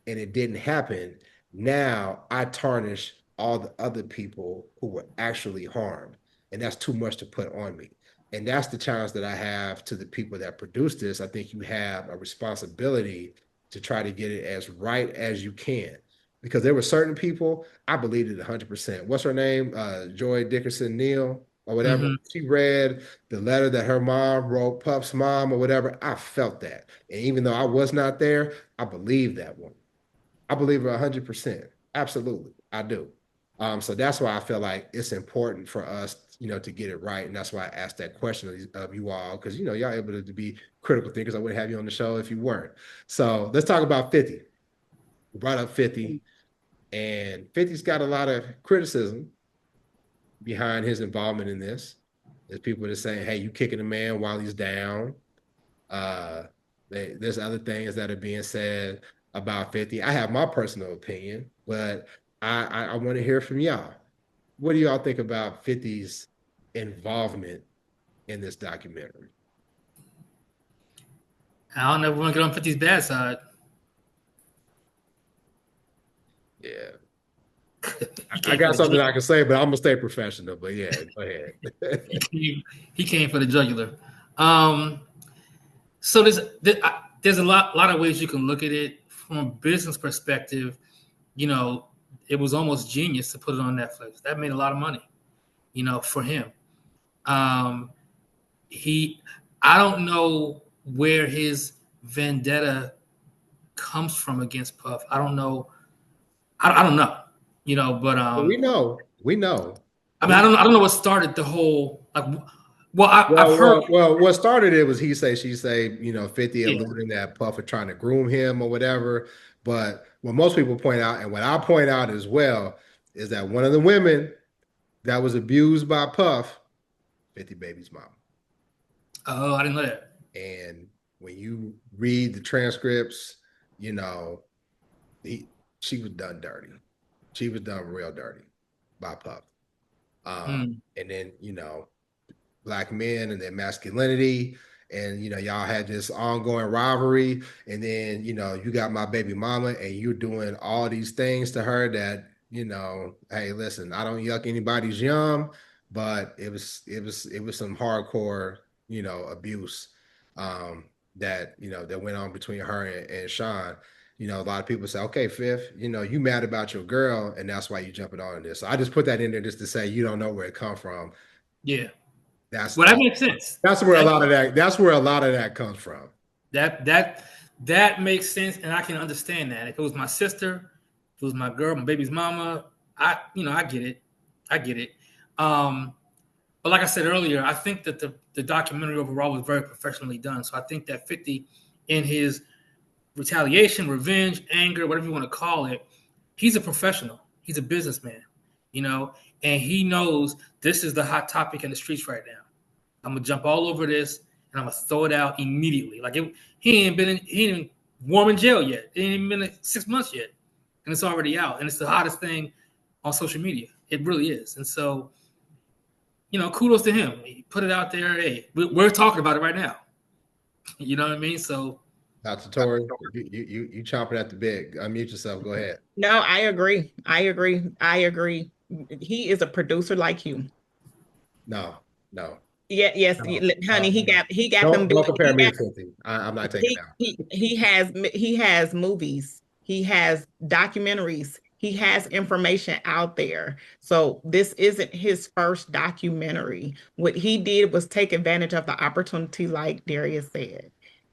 and it didn't happen, now I tarnish all the other people who were actually harmed. And that's too much to put on me. And that's the challenge that I have to the people that produce this. I think you have a responsibility to try to get it as right as you can. Because there were certain people, I believed it 100%. What's her name? Joy Dickerson Neal or whatever. She read the letter that her mom wrote, Puff's mom or whatever. I felt that. And even though I was not there, I believe that one. I believe her 100%. Absolutely. I do. So that's why I feel like it's important for us, to get it right. And that's why I asked that question of you all, because, y'all able to be critical thinkers. I wouldn't have you on the show if you weren't. So let's talk about 50. We brought up 50. And 50's got a lot of criticism behind his involvement in this. There's people that are saying, hey, you kicking a man while he's down. There's other things that are being said about 50. I have my personal opinion, but I want to hear from y'all. What do y'all think about 50's involvement in this documentary? I don't ever want to get on 50's bad side. Yeah. I got something I can say, but I'm gonna stay professional. But yeah, go ahead. he came for the jugular. So there's a lot of ways you can look at it. From a business perspective, it was almost genius to put it on Netflix. That made a lot of money, for him. I don't know where his vendetta comes from against Puff. I don't know. I don't know, but we know. I mean, I don't know what started the whole I've heard. Well, what started it was he say, she say, 50 alluding that Puff are trying to groom him or whatever. But what most people point out, and what I point out as well, is that one of the women that was abused by Puff, 50 Baby's mom. Oh, I didn't know that. And when you read the transcripts, she was done dirty. She was done real dirty by Puff. And then, Black men and their masculinity, and y'all had this ongoing rivalry, and then you got my baby mama and you're doing all these things to her that hey, listen, I don't yuck anybody's yum, but it was some hardcore abuse that that went on between her and Sean. A lot of people say, okay, Fifth, you mad about your girl and that's why you jumping on this. So I just put that in there just to say you don't know where it come from. Yeah. That makes sense. That's where a lot of that comes from. That that makes sense, and I can understand that. If it was my sister, if it was my girl, my baby's mama, I get it. I get it. But like I said earlier, I think that the documentary overall was very professionally done. So I think that 50, in his retaliation, revenge, anger, whatever you want to call it, he's a professional. He's a businessman, and he knows this is the hot topic in the streets right now. I'm gonna jump all over this and I'm gonna throw it out immediately. Like he ain't even warm in jail yet. It ain't even been 6 months yet, and it's already out. And it's the hottest thing on social media. It really is. And so, kudos to him. He put it out there. Hey, we're talking about it right now. You know what I mean? So, Dr. Torrey, you chomping at the bit. Unmute yourself. Go ahead. No, I agree. He is a producer like you. No. Yeah, yes, honey. He got them. Don't compare me to 50. I'm not taking that. He has movies. He has documentaries. He has information out there. So this isn't his first documentary. What he did was take advantage of the opportunity, like Darrius said.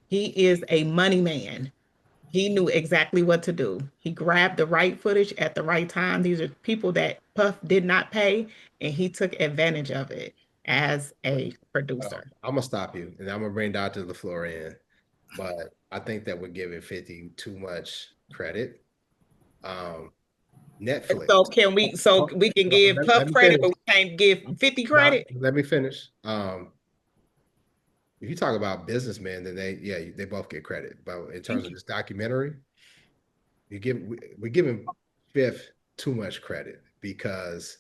He is a money man. He knew exactly what to do. He grabbed the right footage at the right time. These are people that Puff did not pay, and he took advantage of it as a producer. I'm gonna stop you, and I'm gonna bring Dr. LeFleur in, but I think that we're giving 50 too much credit. Netflix. So can we? So we can give Puff credit, but we can't give 50 credit. Let me finish. If you talk about businessmen, then they both get credit. But in terms of this documentary, we're giving Fifth too much credit because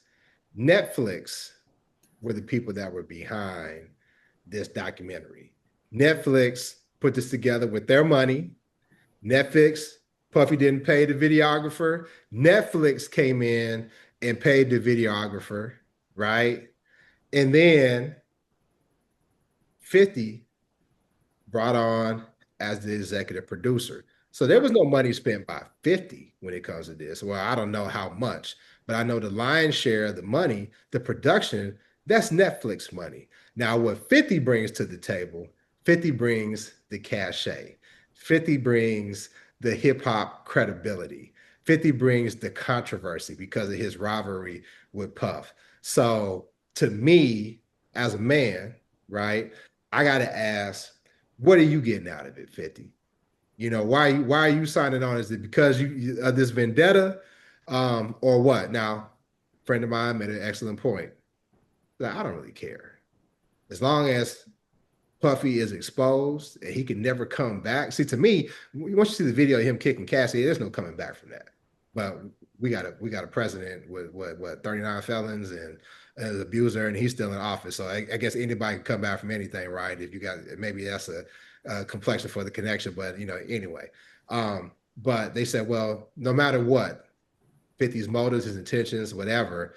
Netflix were the people that were behind this documentary. Netflix put this together with their money. Puffy didn't pay the videographer. Netflix came in and paid the videographer, right? And then 50 brought on as the executive producer. So there was no money spent by 50 when it comes to this. Well, I don't know how much, but I know the lion's share of the money, the production, that's Netflix money. Now, what 50 brings to the table, 50 brings the cachet. 50 brings the hip hop credibility. 50 brings the controversy because of his rivalry with Puff. So to me, as a man, right, I got to ask, what are you getting out of it, 50? Why are you signing on? Is it because you of this vendetta or what? Now, a friend of mine made an excellent point. Like, I don't really care. As long as Puffy is exposed and he can never come back. See, to me, once you see the video of him kicking Cassie, there's no coming back from that. But we got a president with what 39 felons and an abuser, and he's still in office. So I guess anybody can come back from anything, right? If you got, maybe that's a complexion for the connection, but anyway. But they said, well, no matter what, 50's motives, his intentions, whatever,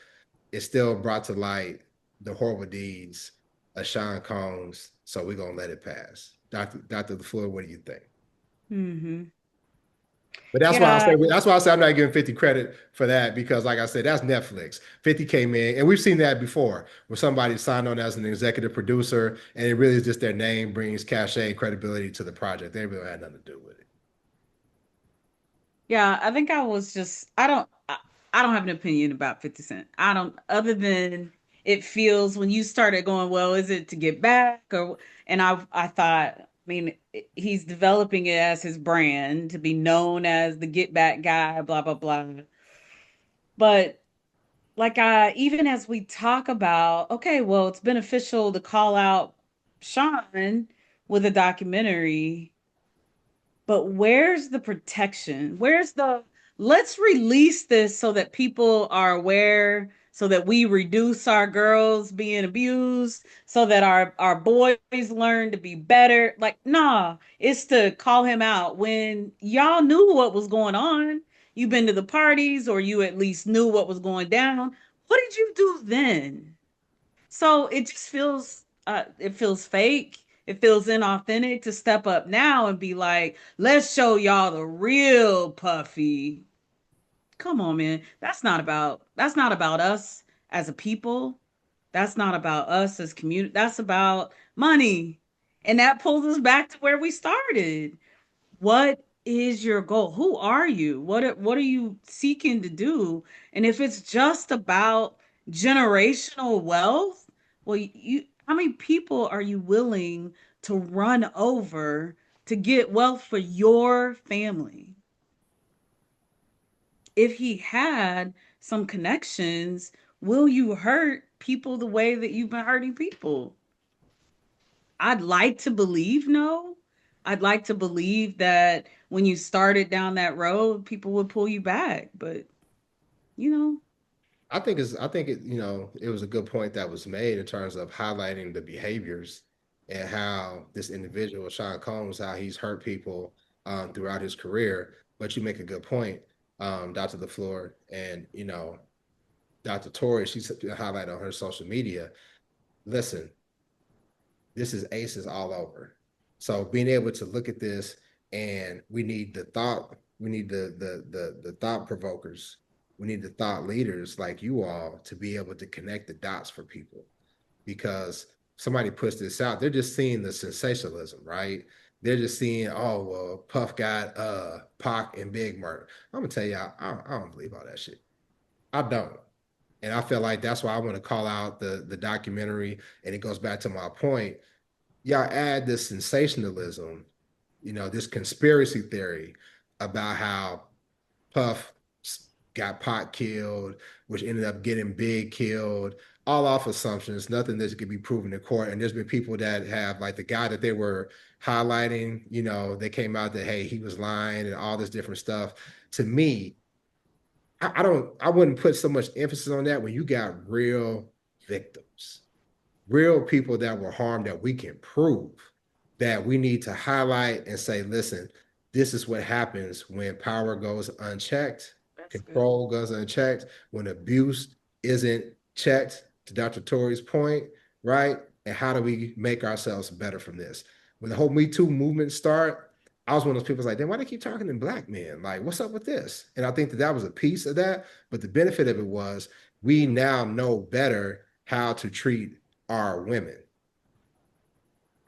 it's still brought to light the horrible deeds of Sean Combs. So we're gonna let it pass. Dr. LeFleur, what do you think? Mm-hmm. But that's why I say I'm not giving 50 credit for that, because like I said, that's Netflix. 50 came in, and we've seen that before, where somebody signed on as an executive producer, and it really is just their name brings cachet and credibility to the project. They really had nothing to do with it. Yeah, I think I don't have an opinion about 50 Cent. I don't, other than it feels when you started going, well, is it to get back? And I thought, he's developing it as his brand to be known as the get back guy, blah, blah, blah. But even as we talk about, okay, well, it's beneficial to call out Sean with a documentary, but where's the protection? Let's release this so that people are aware, so that we reduce our girls being abused, so that our boys learn to be better. Nah, it's to call him out when y'all knew what was going on. You've been to the parties, or you at least knew what was going down. What did you do then? So it just feels, fake. It feels inauthentic to step up now and be like, let's show y'all the real Puffy. Come on, man. That's not about us as a people. That's not about us as community. That's about money. And that pulls us back to where we started. what is your goal? Who are you? What are you seeking to do? And if it's just about generational wealth, well, you how many people are you willing to run over to get wealth for your family? If he had some connections, will you hurt people the way that you've been hurting people? I'd like to believe no. I'd like to believe that when you started down that road, people would pull you back. But, you know, I think it, it was a good point that was made in terms of highlighting the behaviors and how this individual, Sean Combs, how he's hurt people throughout his career. But you make a good point, Dr. LeFleur, and Dr. Tori, she's highlighted on her social media. Listen, this is aces all over. So being able to look at this, and we need the thought provokers, we need the thought leaders like you all to be able to connect the dots for people, because somebody puts this out, they're just seeing the sensationalism, right? They're just seeing, oh well, Puff got Pac and Big Murder. I'm gonna tell you, I don't believe all that shit. I don't. And I feel like that's why I want to call out the documentary. And it goes back to my point. Y'all add this sensationalism, this conspiracy theory about how Puff got Pot killed, which ended up getting Big killed, all off assumptions, nothing that could be proven in court. And there's been people that have, like the guy that they were highlighting, they came out that, hey, he was lying and all this different stuff. To me, I wouldn't put so much emphasis on that when you got real victims, real people that were harmed that we can prove, that we need to highlight and say, listen, this is what happens when power goes unchecked, control goes unchecked, when abuse isn't checked, to Dr. Tori's point, right? And how do we make ourselves better from this? When the whole Me Too movement started, I was one of those people like, then why do they keep talking to black men? Like, what's up with this? And I think that was a piece of that. But the benefit of it was we now know better how to treat our women.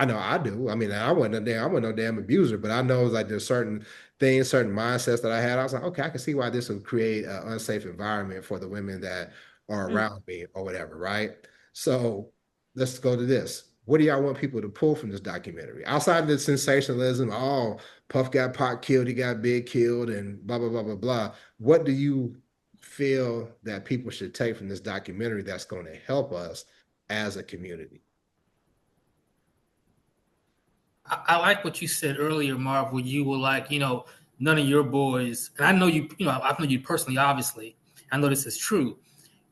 I know I do. I mean, I wasn't no damn abuser, but I know like there's certain things, certain mindsets that I had. I was like, okay, I can see why this would create an unsafe environment for the women that are around me or whatever, right? So let's go to this. What do y'all want people to pull from this documentary? Outside of the sensationalism, oh, Puff got Pot killed, he got Big killed, and blah, blah, blah, blah, blah. What do you feel that people should take from this documentary that's going to help us as a community? I like what you said earlier, Marv, where you were like, none of your boys, and I know you, I know you personally, obviously. I know this is true.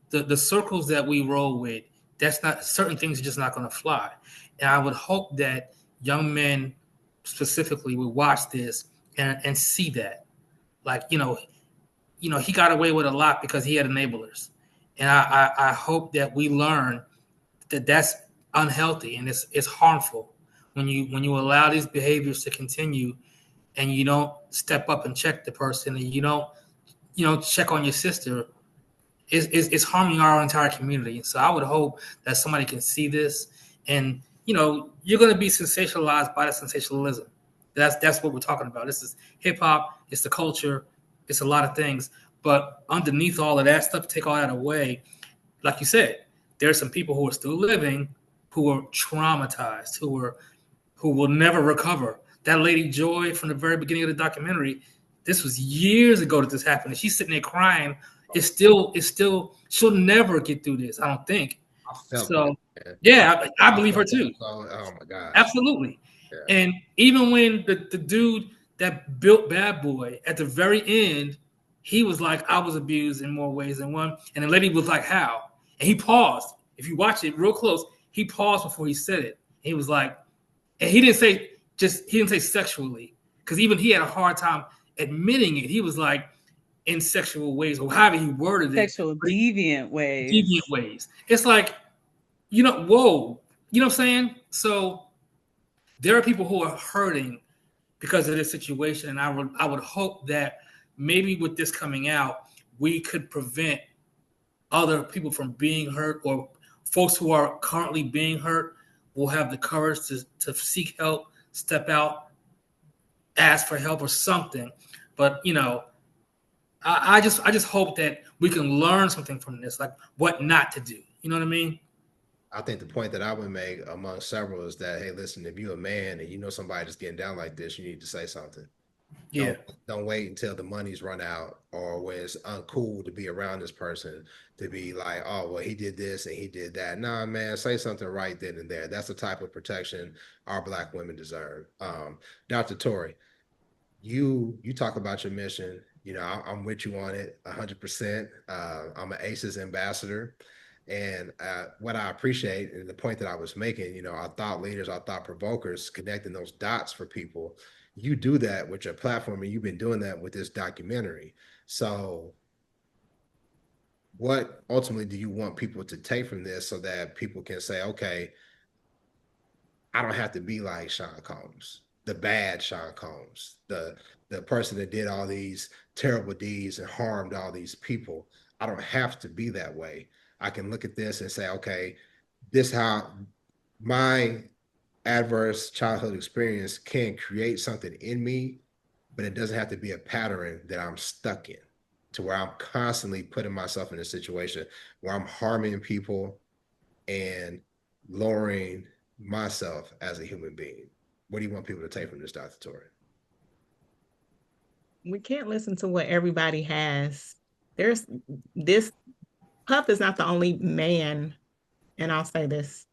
The circles that we roll with, that's not, certain things are just not going to fly. And I would hope that young men specifically would watch this and see that. Like, he got away with a lot because he had enablers. And I hope that we learn that that's unhealthy and it's harmful when you allow these behaviors to continue and you don't step up and check the person and you don't check on your sister. It's harming our entire community. So I would hope that somebody can see this and, you're going to be sensationalized by the sensationalism. That's what we're talking about. This is hip hop. It's the culture. It's a lot of things. But underneath all of that stuff, take all that away. Like you said, there are some people who are still living who are traumatized, who will never recover. That lady Joy from the very beginning of the documentary, this was years ago that this happened. And she's sitting there crying. It's still, she'll never get through this, I don't think. So, yeah, I believe her too. Oh my God. Absolutely. Yeah. And even when the dude that built Bad Boy, at the very end, he was like, I was abused in more ways than one. And the lady was like, how? And he paused. If you watch it real close, he paused before he said it. He was like, and he didn't say sexually, because even he had a hard time admitting it. He was like, in sexual ways, or however he worded it. Sexual deviant ways. Deviant ways. It's like, whoa. You know what I'm saying? So there are people who are hurting because of this situation. And I would hope that maybe with this coming out, we could prevent other people from being hurt, or folks who are currently being hurt will have the courage to seek help, step out, ask for help or something. But you know, I just hope that we can learn something from this, like what not to do. You know what I mean? I think the point that I would make among several is that, hey, listen, if you're a man and you know somebody that's getting down like this, you need to say something. Yeah. Don't wait until the money's run out or when it's uncool to be around this person to be like, oh, well, he did this and he did that. Nah, man, say something right then and there. That's the type of protection our Black women deserve. Dr. Tori, you talk about your mission. You know, I'm with you on it 100%. I'm an ACES ambassador. And what I appreciate, and the point that I was making, you know, our thought leaders, our thought provokers, connecting those dots for people. You do that with your platform, and you've been doing that with this documentary. So what ultimately do you want people to take from this so that people can say, okay, I don't have to be like Sean Combs, the bad Sean Combs, the person that did all these terrible deeds and harmed all these people. I don't have to be that way. I can look at this and say, okay, this how my adverse childhood experience can create something in me, but it doesn't have to be a pattern that I'm stuck in, to where I'm constantly putting myself in a situation where I'm harming people and lowering myself as a human being. What do you want people to take from this, Dr. Tori? We can't listen to what everybody has. There's this Puff is not the only man, and I'll say this,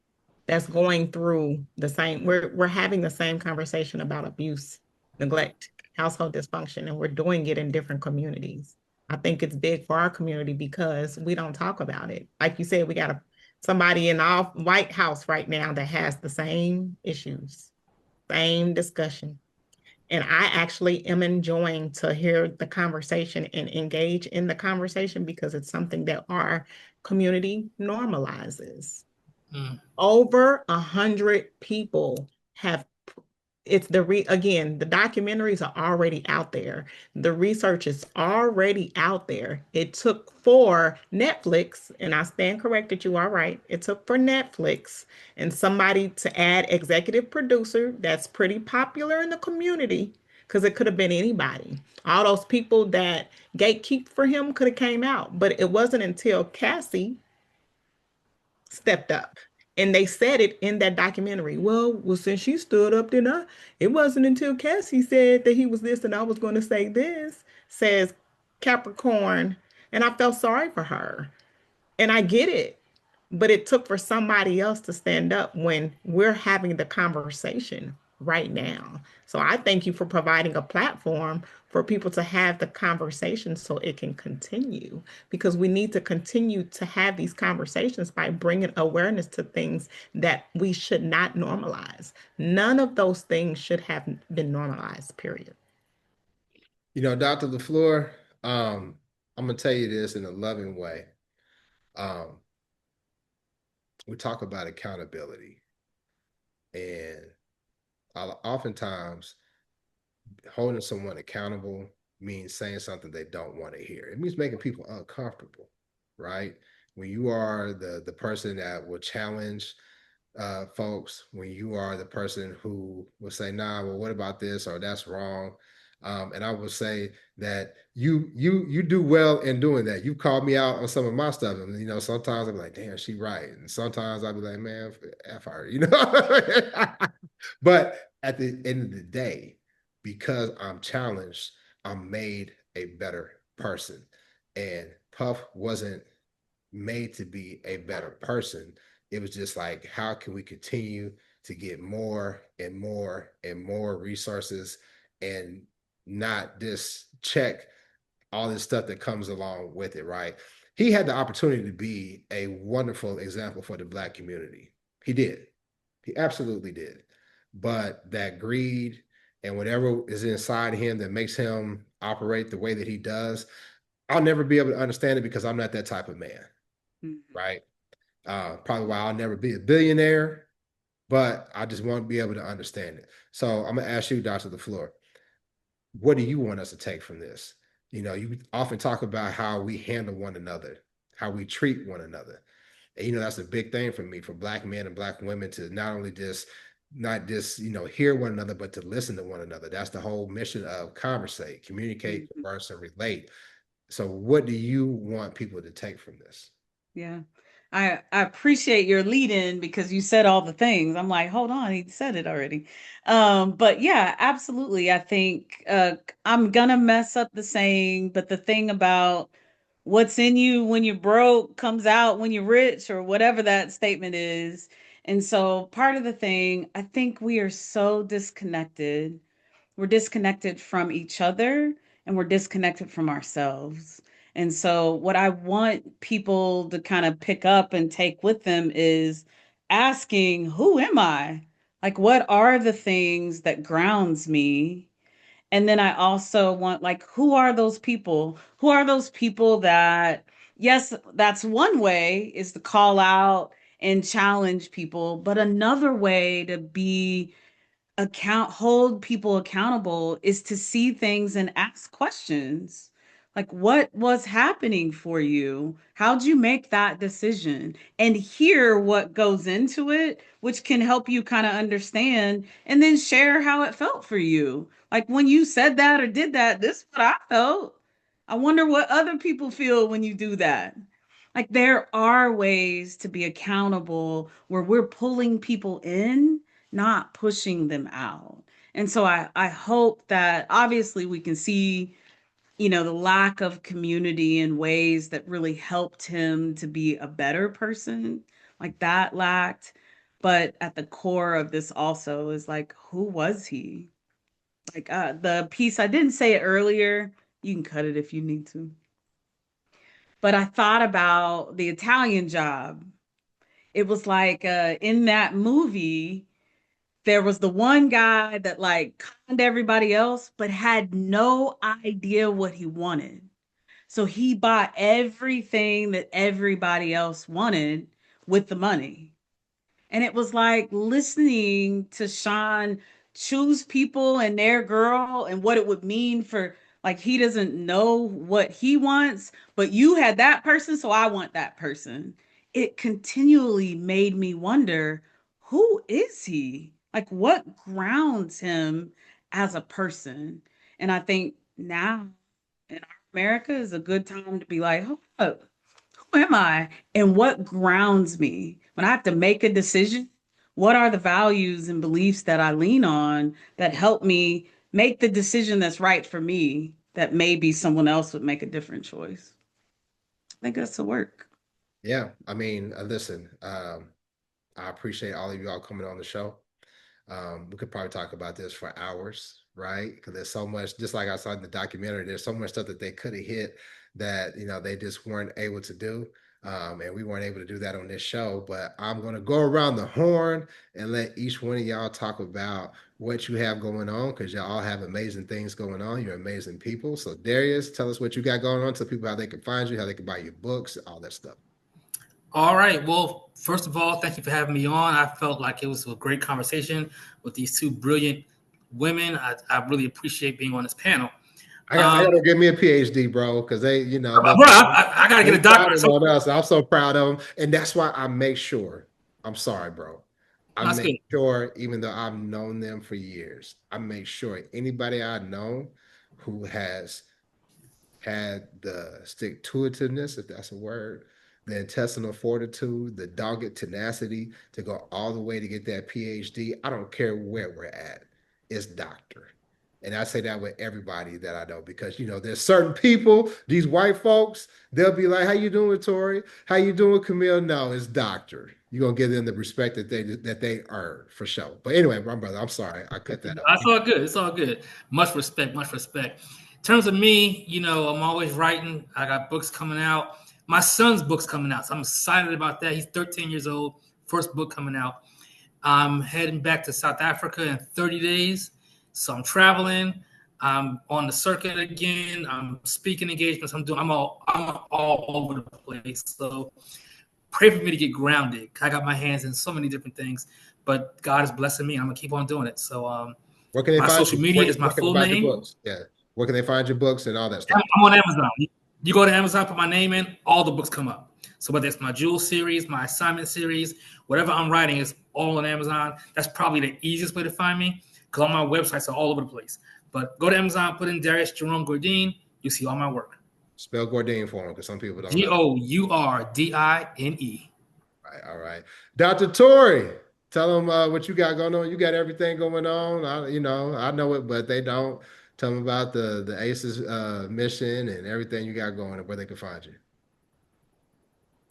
that's going through the same, we're having the same conversation about abuse, neglect, household dysfunction, and we're doing it in different communities. I think it's big for our community because we don't talk about it. Like you said, we got somebody in our White House right now that has the same issues, same discussion. And I actually am enjoying to hear the conversation and engage in the conversation because it's something that our community normalizes. Over 100 people have, again, the documentaries are already out there. The research is already out there. It took for Netflix, and I stand corrected, you are right. It took for Netflix and somebody to add executive producer that's pretty popular in the community, because it could have been anybody. All those people that gatekeep for him could have came out, but it wasn't until Cassie stepped up. And they said it in that documentary. Well, since she stood up, then it wasn't until Cassie said that he was this and I was going to say this, says Capricorn. And I felt sorry for her. And I get it. But it took for somebody else to stand up when we're having the conversation right now. So I thank you for providing a platform for people to have the conversation so it can continue, because we need to continue to have these conversations by bringing awareness to things that we should not normalize. None of those things should have been normalized, period. You know, Dr. LeFleur, I'm going to tell you this in a loving way. We talk about accountability, and oftentimes holding someone accountable means saying something they don't want to hear. It means making people uncomfortable, right? When you are the person that will challenge folks, when you are the person who will say, nah, well, what about this, or that's wrong. And I will say that you do well in doing that. You called me out on some of my stuff, and you know, sometimes I'm like, damn, she right, and sometimes I'll be like, man, F her, you know. But at the end of the day, because I'm challenged, I'm made a better person. And Puff wasn't made to be a better person. It was just like, how can we continue to get more and more and more resources and not just check all this stuff that comes along with it, right? He had the opportunity to be a wonderful example for the Black community. He did. He absolutely did. But that greed and whatever is inside him that makes him operate the way that he does, I'll never be able to understand it because I'm not that type of man, right? Probably why I'll never be a billionaire, but I just won't be able to understand it. So I'm gonna ask you, Dr. LeFleur, what do you want us to take from this? You know, you often talk about how we handle one another, how we treat one another. And, you know, that's a big thing for me, for Black men and Black women to not only just not just, hear one another, but to listen to one another. That's the whole mission of conversate, communicate, converse, and relate. So what do you want people to take from this? Yeah. I appreciate your lead in because you said all the things. I'm like, hold on, he said it already. But yeah, absolutely. I think I'm gonna mess up the saying, but the thing about what's in you when you're broke comes out when you're rich, or whatever that statement is. And so part of the thing, I think we are so disconnected. We're disconnected from each other, and we're disconnected from ourselves. And so what I want people to kind of pick up and take with them is asking, who am I? Like, what are the things that grounds me? And then I also want, like, who are those people? Who are those people that, yes, that's one way, is to call out and challenge people, but another way to be hold people accountable is to see things and ask questions. Like, what was happening for you? How'd you make that decision? And hear what goes into it, which can help you kind of understand, and then share how it felt for you. Like, when you said that or did that, this is what I felt. I wonder what other people feel when you do that. Like, there are ways to be accountable where we're pulling people in, not pushing them out. And so I hope that obviously we can see, the lack of community in ways that really helped him to be a better person, like that lacked. But at the core of this also is like, who was he? Like the piece, I didn't say it earlier. You can cut it if you need to. But I thought about the Italian Job. It was like in that movie, there was the one guy that like conned everybody else, but had no idea what he wanted. So he bought everything that everybody else wanted with the money. And it was like listening to Sean choose people and their girl and what it would mean for, like, he doesn't know what he wants, but you had that person, so I want that person. It continually made me wonder, who is he? Like, what grounds him as a person? And I think now in our America is a good time to be like, hold up, who am I? And what grounds me? When I have to make a decision, what are the values and beliefs that I lean on that help me make the decision that's right for me, that maybe someone else would make a different choice? I think that's the work. Yeah, I mean, listen, I appreciate all of y'all coming on the show. We could probably talk about this for hours, right? Because there's so much, just like I saw in the documentary, there's so much stuff that they could have hit that, they just weren't able to do. And we weren't able to do that on this show, but I'm going to go around the horn and let each one of y'all talk about what you have going on, because y'all all have amazing things going on. You're amazing people. So Darrius, tell us what you got going on. Tell people how they can find you, how they can buy your books, all that stuff. All right. Well, first of all, thank you for having me on. I felt like it was a great conversation with these two brilliant women. I really appreciate being on this panel. I gotta give me a PhD, bro, because they, bro, I gotta get a doctorate. I'm so proud of them, and that's why I make sure. I'm sorry, bro. I make sure, even though I've known them for years, I make sure anybody I know who has had the stick-to-itiveness, if that's a word, the intestinal fortitude, the dogged tenacity to go all the way to get that PhD, I don't care where we're at, it's doctor. And I say that with everybody that I know, because, there's certain people, these white folks, they'll be like, how you doing, Tori? How you doing, Camille? No, it's doctor. You're going to give them the respect that they earn, for sure. But anyway, my brother, I'm sorry. I cut that up. It's all good. It's all good. Much respect, much respect. In terms of me, I'm always writing. I got books coming out. My son's book's coming out, so I'm excited about that. He's 13 years old. First book coming out. I'm heading back to South Africa in 30 days. So I'm traveling. I'm on the circuit again. I'm speaking engagements. I'm all over the place. So pray for me to get grounded. I got my hands in so many different things, but God is blessing me. I'm gonna keep on doing it. So where can they find social media is my full name. Books? Yeah. Where can they find your books and all that stuff? I'm on Amazon. You go to Amazon, put my name in, all the books come up. So whether it's my Jewel series, my assignment series, Whatever I'm writing is all on Amazon. That's probably the easiest way to find me because all my websites are all over the place. But go to Amazon, put in Darrius Jerome Gourdine. You see all my work. Spell Gourdine for him because some people don't know. Gourdine. All right. Dr. Tori, tell them what you got going on. You got everything going on. I know it, but they don't. Tell them about the ACEs mission and everything you got going and where they can find you.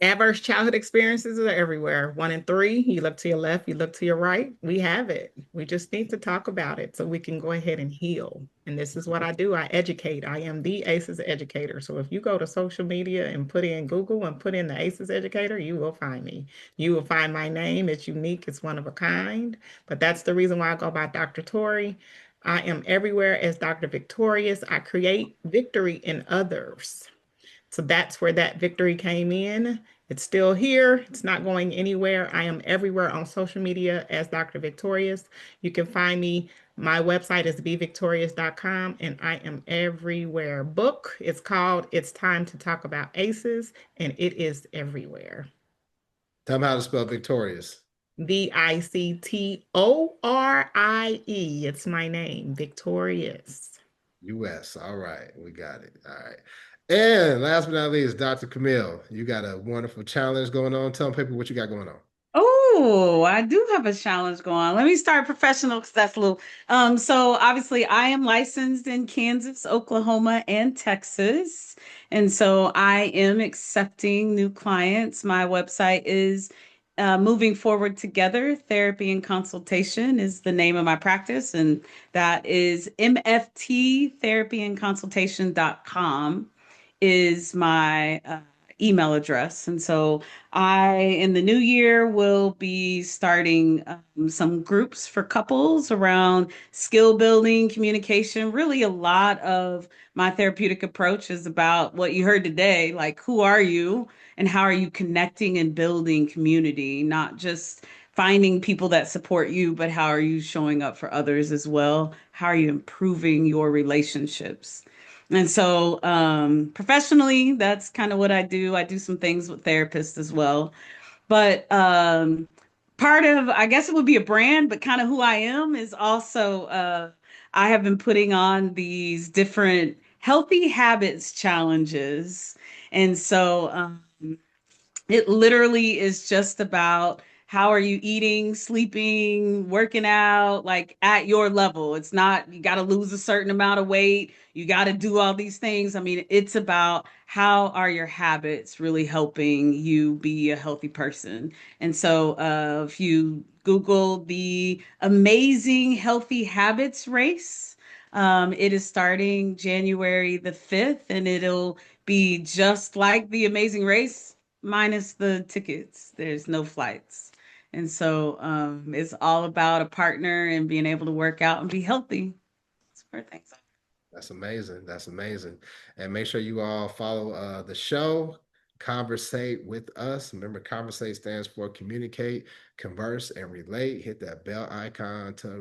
Adverse childhood experiences are everywhere. 1 in 3, you look to your left, you look to your right, we have it. We just need to talk about it so we can go ahead and heal. And this is what I do. I educate. I am the ACEs educator. So if you go to social media and put in Google and put in the ACEs educator, you will find me. You will find my name. It's unique. It's one of a kind. But that's the reason why I go by Dr. Tori. I am everywhere as Dr. VicTORIEUS. I create victory in others. So that's where that victory came in. It's still here. It's not going anywhere. I am everywhere on social media as Dr. VicTORIEUS. You can find me. My website is bevictorious.com, and I am everywhere. Book, it's called It's Time to Talk About ACEs, and it is everywhere. Tell them how to spell victorious. VicTorie. It's my name, VicTORIOUS. US. All right. We got it. All right. And last but not least, Dr. Camille, you got a wonderful challenge going on. Tell people what you got going on. Oh, I do have a challenge going on. Let me start professional because that's a little. So obviously I am licensed in Kansas, Oklahoma, and Texas. And so I am accepting new clients. My website is Moving Forward Together, Therapy and Consultation is the name of my practice. And that is mftherapyandconsultation.com is my email address. And so I, in the new year, will be starting some groups for couples around skill building, communication. Really, a lot of my therapeutic approach is about what you heard today, like who are you and how are you connecting and building community, not just finding people that support you, but how are you showing up for others as well? How are you improving your relationships? And so professionally, that's kind of what I do. I do some things with therapists as well. But part of, I guess it would be a brand, but kind of who I am is also, I have been putting on these different healthy habits challenges. And so it literally is just about how are you eating, sleeping, working out, like at your level. It's not, you got to lose a certain amount of weight. You got to do all these things. I mean, it's about how are your habits really helping you be a healthy person. And so if you Google the Amazing Healthy Habits Race, it is starting January the 5th, and it'll be just like the Amazing Race, minus the tickets. There's no flights. And so it's all about a partner and being able to work out and be healthy. That's where things are. That's amazing. That's amazing. And make sure you all follow the show, conVersate with us. Remember, conVersate stands for communicate, converse, and relate. Hit that bell icon. Tell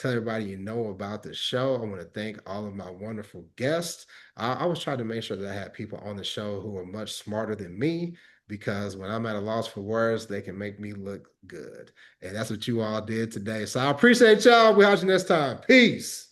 everybody you know about the show. I want to thank all of my wonderful guests. I was trying to make sure that I had people on the show who are much smarter than me, because when I'm at a loss for words, they can make me look good. And that's what you all did today. So I appreciate y'all. We'll have you next time. Peace.